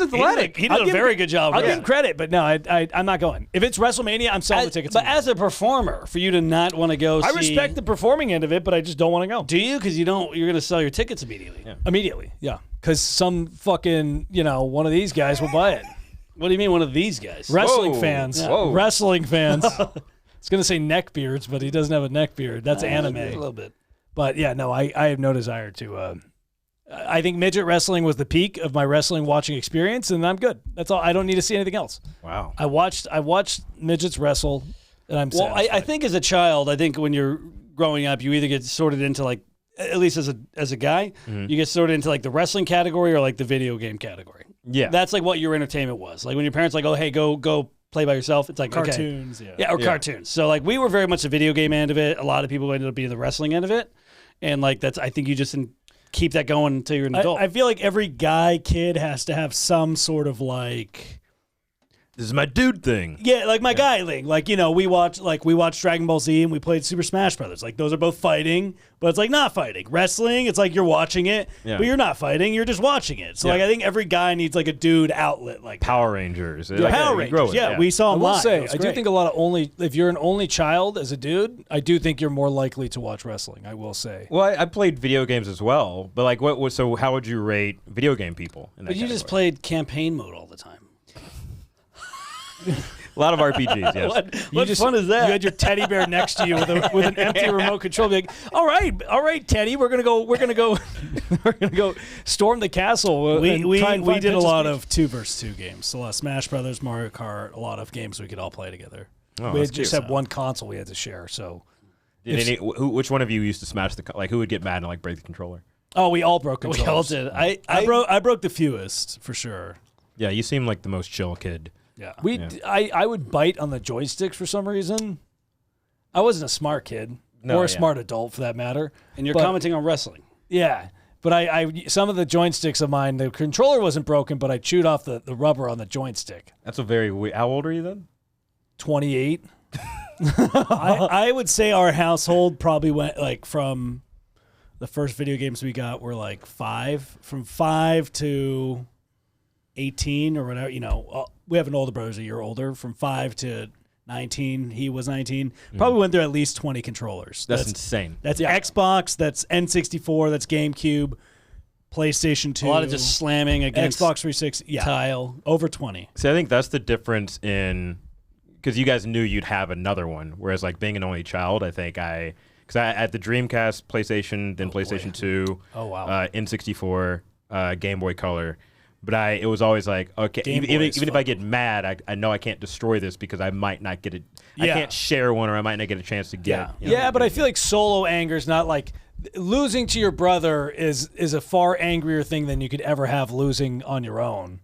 athletic. He did a very good job. I'll give him credit, but no, I'm not going. If it's WrestleMania, I'm selling the tickets. But as a performer, for you to not want to go, I respect the performing end of it, but I just don't want to go. Do you? Because you're going to sell your tickets immediately. Yeah. Immediately, yeah. Because some fucking one of these guys will buy it. What do you mean, one of these guys? Wrestling fans. Yeah. Whoa. Wrestling fans. It's gonna say neck beards, but he doesn't have a neck beard. That's anime. A little bit. But yeah, no, I have no desire to. I think midget wrestling was the peak of my wrestling watching experience, and I'm good. That's all. I don't need to see anything else. Wow. I watched midgets wrestle, and I'm satisfied. I think as a child, I think when you're growing up, you either get sorted into like, at least as a guy, you get sorted into like the wrestling category or like the video game category. Yeah. That's like what your entertainment was. Like when your parents like, oh hey, go play by yourself. It's like cartoons, okay. Yeah, or cartoons. So like we were very much the video game end of it. A lot of people ended up being the wrestling end of it, and like that's I think you just keep that going until you're an adult. I feel like every kid has to have some sort of like. This is my dude thing. Yeah, like my guy thing. Like, we watched Dragon Ball Z and we played Super Smash Brothers. Like, those are both fighting, but it's like not fighting. Wrestling, it's like you're watching it, but you're not fighting. You're just watching it. So, like, I think every guy needs like a dude outlet like Power Rangers. Yeah, Power Rangers. Yeah, we saw them live. I do think a lot of if you're an only child as a dude, I do think you're more likely to watch wrestling, I will say. Well, I played video games as well, but like, so how would you rate video game people? In that but you just category? played campaign mode all the time. A lot of RPGs, yes. What fun is that? You had your teddy bear next to you with an empty remote control. Be like, all right, Teddy, we're gonna go storm the castle. We did a lot of 2 versus 2 games. So Smash Brothers, Mario Kart, a lot of games we could all play together. Oh, we just had one console we had to share. So, which one of you used to smash who would get mad and like break the controller? Oh, we all broke controllers. We all did. I broke the fewest for sure. Yeah, you seem like the most chill kid. Yeah. I would bite on the joysticks for some reason. I wasn't a smart kid or a smart adult for that matter. And you're commenting on wrestling. Yeah. But I some of the joysticks of mine, the controller wasn't broken, but I chewed off the rubber on the joystick. That's a very weird. How old are you then? 28. I would say our household probably went like from the first video games we got were like 5. From 5 to 18 or whatever, we have an older brother, a year older. From 5 to 19, he was 19. Probably went through at least 20 controllers. That's insane. That's Xbox, that's N64, that's GameCube, PlayStation 2. A lot of just slamming against Xbox 360. Yeah, tile. over 20. See, I think that's the difference because you guys knew you'd have another one, whereas like being an only child, I think because I at the Dreamcast, PlayStation, then PlayStation 2, N64, Game Boy Color. But it was always like, okay, even if I get mad, I know I can't destroy this because I might not get it. I can't share one, or I might not get a chance to get it. But I feel like solo anger is not like losing to your brother is a far angrier thing than you could ever have losing on your own.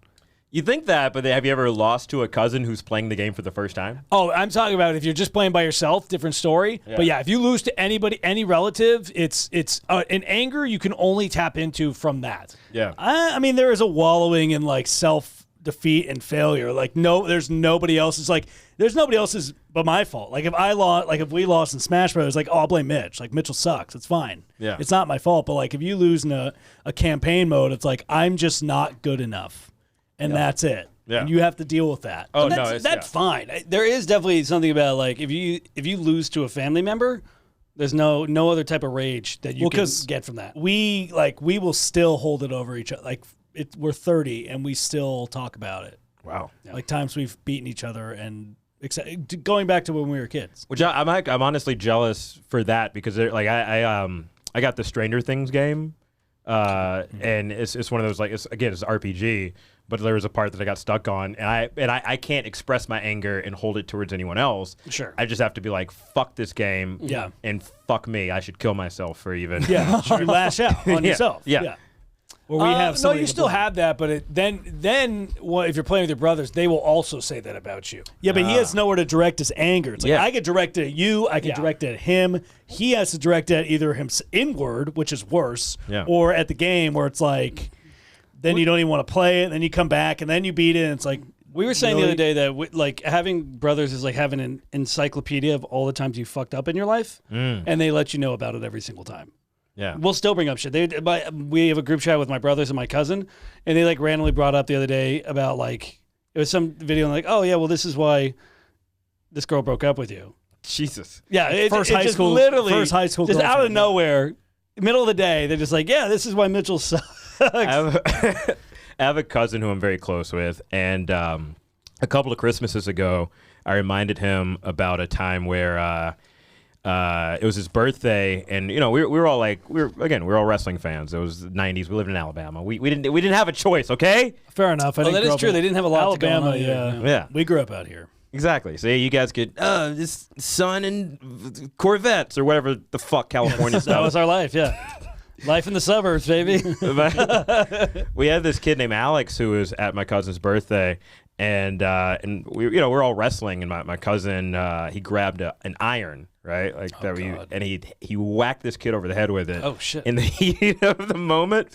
You think that, but have you ever lost to a cousin who's playing the game for the first time? Oh, I'm talking about if you're just playing by yourself, different story. Yeah. But yeah, if you lose to anybody, any relative, it's an anger you can only tap into from that. Yeah. I mean, there is a wallowing in like self-defeat and failure. Like there's nobody else's there's nobody else's but my fault. Like if we lost in Smash Bros, like, oh, I'll blame Mitch. Like Mitchell sucks. It's fine. Yeah. It's not my fault. But like if you lose in a campaign mode, it's like I'm just not good enough. And that's it. Yeah. And you have to deal with that. Oh, that's fine. There is definitely something about like if you lose to a family member, there's no other type of rage that you can get from that. We will still hold it over each other. Like we're 30 and we still talk about it. Wow. Yeah. Like times we've beaten each other and going back to when we were kids. Which I'm honestly jealous for that because I got the Stranger Things game, and it's one of those it's an RPG. But there was a part that I got stuck on, and I can't express my anger and hold it towards anyone else. Sure. I just have to be like, fuck this game. Yeah. And fuck me. I should kill myself for even. Yeah. You lash out on yourself. Yeah. Well, we have no, you still have that, but then if you're playing with your brothers, they will also say that about you. Yeah, but he has nowhere to direct his anger. It's like I could direct it at you, I could direct it at him. He has to direct it at either him inward, which is worse, or at the game where it's like. then you don't even want to play it. Then you come back and then you beat it. And it's like we were saying the other day that like having brothers is like having an encyclopedia of all the times you fucked up in your life, and they let you know about it every single time. Yeah, we'll still bring up shit. We have a group chat with my brothers and my cousin, and they like randomly brought up the other day about like it was some video like, oh yeah, well this is why this girl broke up with you. Jesus. Yeah, first high school, just out of nowhere, middle of the day, they're just like, yeah, this is why Mitchell sucks. I have a cousin who I'm very close with, and a couple of Christmases ago, I reminded him about a time where it was his birthday, and you know we were all like we were all wrestling fans. It was the '90s. We lived in Alabama. We didn't have a choice. Okay. Fair enough. That is true. They didn't have a lot Alabama, to go on. Yeah. We grew up out here. Exactly. So you guys could this sun and Corvettes or whatever the fuck California stuff. That was our life. Yeah. Life in the suburbs, baby. We had this kid named Alex who was at my cousin's birthday, and we're all wrestling, and my cousin he grabbed an iron, right, like and he whacked this kid over the head with it. Oh shit! In the heat of the moment,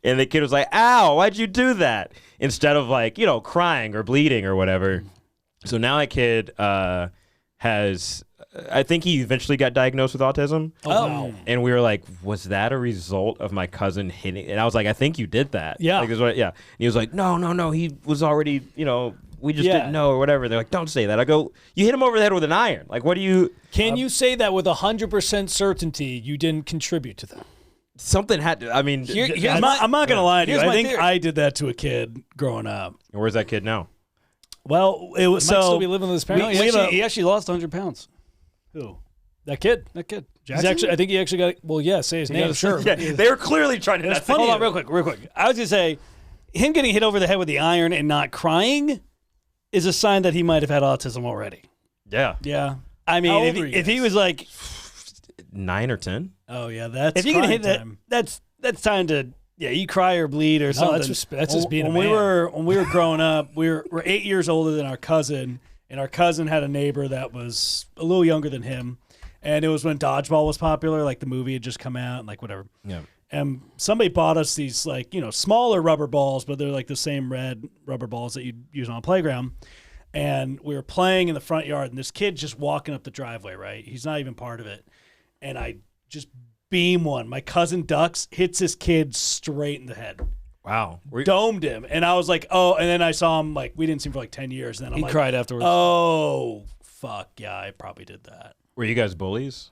and the kid was like, "Ow! Why'd you do that?" Instead of like crying or bleeding or whatever. So now that kid has. I think he eventually got diagnosed with autism. Oh, wow. And we were like, was that a result of my cousin hitting? And I was like, I think you did that. Yeah. Like, yeah. And he was like, no. He was already, we just didn't know or whatever. They're like, don't say that. I go, you hit him over the head with an iron. Like, what do you... Can you say that with 100% certainty you didn't contribute to that? Something had to... I mean... I'm not going to lie to you. I think theory. I did that to a kid growing up. And where's that kid now? Well, it was... He might still be living with his parents. He actually lost 100 pounds. Who? That kid? Jackson? I think he actually got. Well, yeah, say his name. Sure. Yeah, they were clearly trying to. Hold on, real quick. I was gonna say, him getting hit over the head with the iron and not crying is a sign that he might have had autism already. Yeah. Yeah. I mean, if he was like 9 or 10. Oh yeah, that's if you can hit that, that's time to you cry or bleed or something. That's just being a man. When we were growing up, we're 8 years older than our cousin. And our cousin had a neighbor that was a little younger than him. And it was when Dodgeball was popular, like the movie had just come out and like whatever. Yeah. And somebody bought us these like, smaller rubber balls, but they're like the same red rubber balls that you'd use on a playground. And we were playing in the front yard and this kid just walking up the driveway, right? He's not even part of it. And I just beam one. My cousin ducks, hits this kid straight in the head. Wow. Domed him. And I was like, oh, and then I saw him, like, we didn't see him for like 10 years. And then he cried afterwards. Oh, fuck. Yeah, I probably did that. Were you guys bullies?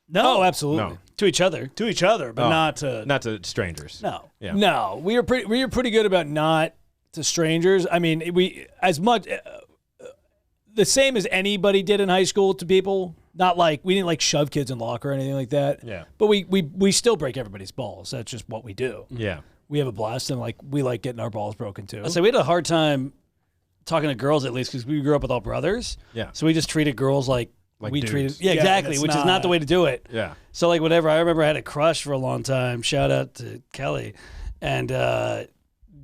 No. Oh, absolutely. No. To each other, but not to strangers. No. Yeah. No, we were pretty good about not to strangers. I mean, we as much the same as anybody did in high school to people. Not like we didn't like shove kids in locker or anything like that. Yeah. But we still break everybody's balls. That's just what we do. Yeah. We have a blast and like we like getting our balls broken too. I say we had a hard time talking to girls at least because we grew up with all brothers. Yeah. So we just treated girls like we dudes. treated. Yeah, exactly. Which is not the way to do it. Yeah. So like whatever. I remember I had a crush for a long time. Shout out to Kelly, and like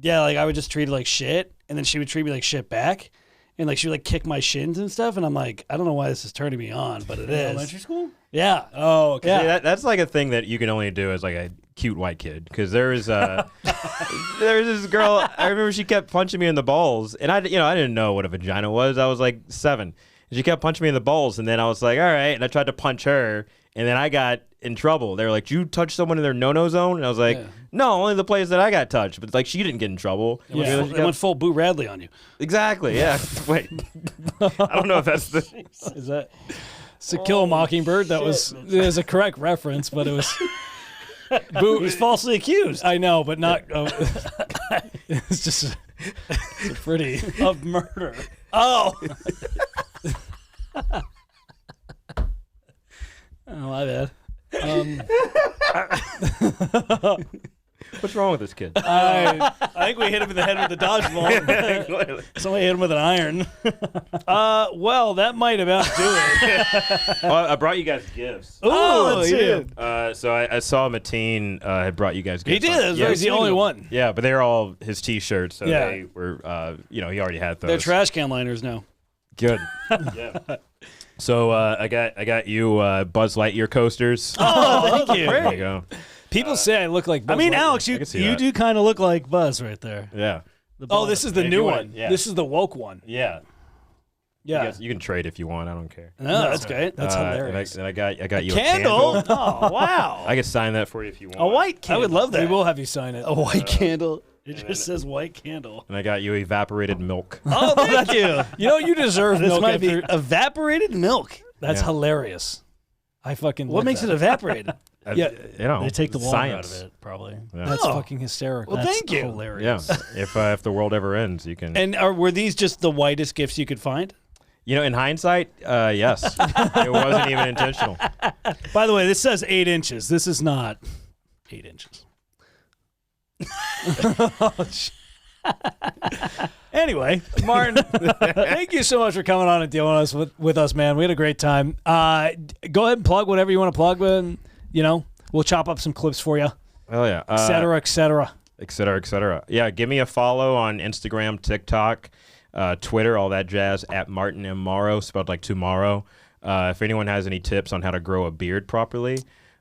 I would just treat her like shit, and then she would treat me like shit back, and like she would like kick my shins and stuff, and I'm like, I don't know why this is turning me on, but it is. Elementary school? Yeah. Oh, okay. Yeah. That's like a thing that you can only do as like a cute white kid because there's this girl. I remember she kept punching me in the balls, and I didn't know what a vagina was. I was like 7, and she kept punching me in the balls, and then I was like, all right, and I tried to punch her, and then I got in trouble. They were like, you touched someone in their no-no zone, and I was like, no, only the place that I got touched. But like she didn't get in trouble. Yeah. It went full Boo Radley on you. Exactly. Yeah. Wait. I don't know if that's the. Is that? To Kill a Mockingbird. That was a correct reference, but it was. Boo, he's falsely accused. I know, but not. It's just pretty Of murder. Oh. Oh, my bad. What's wrong with this kid? I think we hit him in the head with the dodgeball. Somebody hit him with an iron. Well, that might about do it. Well, I brought you guys gifts. Oh, let's see it. So I saw Mateen had brought you guys gifts. He did. Yeah, He's the only one. yeah, but they were all his T-shirts, so Yeah. they were, he already had those. They're trash can liners now. Good. Yeah. So I got you Buzz Lightyear coasters. Oh, thank you. There you go. People say I look like Buzz I mean, Lightyear. Alex, I you can see that. do kind of look like Buzz right there. Yeah. Oh, this is the If new you one. want- yeah. This is the woke one. Yeah. Yeah. You can trade if you want. I don't care. No, that's great. That's And hilarious. I got you Candle? a candle. Oh, wow. I can sign that for you if you want. A white I candle. would love that. We will have you sign it. A white candle. It just says white candle. And I got you evaporated milk. Oh, thank you. You know, you deserve This milk might be after- evaporated milk. That's Yeah. hilarious. I fucking What love makes that. it evaporated? Yeah. You know, They take the water science. out of it, probably. Yeah. That's Oh. fucking hysterical. Well, That's thank you. hilarious. Yeah. If the world ever ends, you can. And were these just the whitest gifts you could find? You know, in hindsight, yes, it wasn't even intentional. By the way, this says 8 inches. This is not 8 inches. Anyway, Martin, thank you so much for coming on and dealing with us, man. We had a great time. Go ahead and plug whatever you want to plug, and we'll chop up some clips for you, Oh yeah, et cetera, et cetera. et cetera, et cetera. Yeah, give me a follow on Instagram, TikTok, Twitter, all that jazz at Martin M. Morrow, spelled like tomorrow. If anyone has any tips on how to grow a beard properly,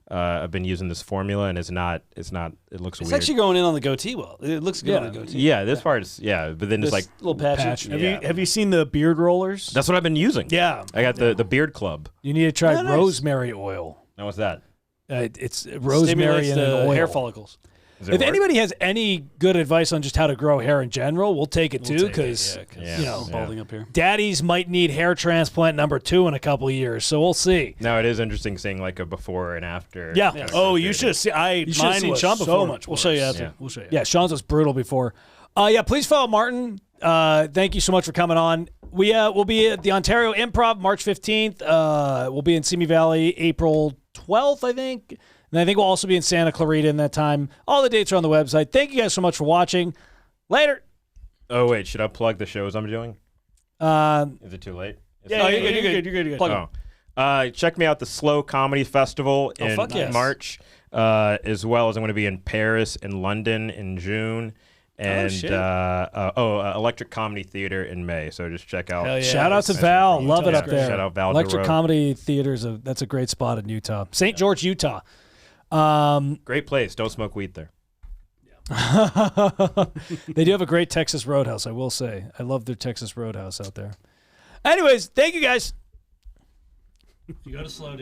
I've been using this formula and it looks it's weird. actually going in on the goatee well. It looks good on the goatee. Yeah, this part is, but then it's like, little patchy. patch. Have you seen the beard rollers? that's what I've been using. Yeah. I got the Beard Club. You need to try Oh, nice. rosemary oil. Now what's that? It's rosemary Stimulates and an the oil. hair follicles. Does it If work? anybody has any good advice on just how to grow hair in general, we'll take it too, because Yeah. you know, Yeah. balding up here. daddies might need hair transplant number 2 in a couple of years. So we'll see. Now it is interesting seeing like a before and after. Yeah. kind of Oh, comparative. you should have seen. You should have Mine seen was Sean so before. much. We'll show you after. Yeah. We'll show you. Yeah, Sean's was brutal before. Yeah, please follow Martin. Thank you so much for coming on. We'll be at the Ontario Improv March 15th. We'll be in Simi Valley April 12th, I think. And I think we'll also be in Santa Clarita in that time. All the dates are on the website. Thank you guys so much for watching. Later. Oh wait, should I plug the shows I'm doing? Uh, Is it too late? Yeah, you're good. You're good. Plug 'em. Check me out the Slow Comedy Festival in fuck yes. March, as well as I'm going to be in Paris and London in June, and shit. Electric Comedy Theater in May. So just check out. Hell yeah. Shout out to That's Val. from Love it Utah. up there. Shout out Val Electric Duro. Comedy Theater's that's a great spot in Utah. St. George, Utah. Great place. Don't smoke weed there. They do have a great Texas Roadhouse, I will say. I love their Texas Roadhouse out there. Anyways, thank you guys. You got to slow down.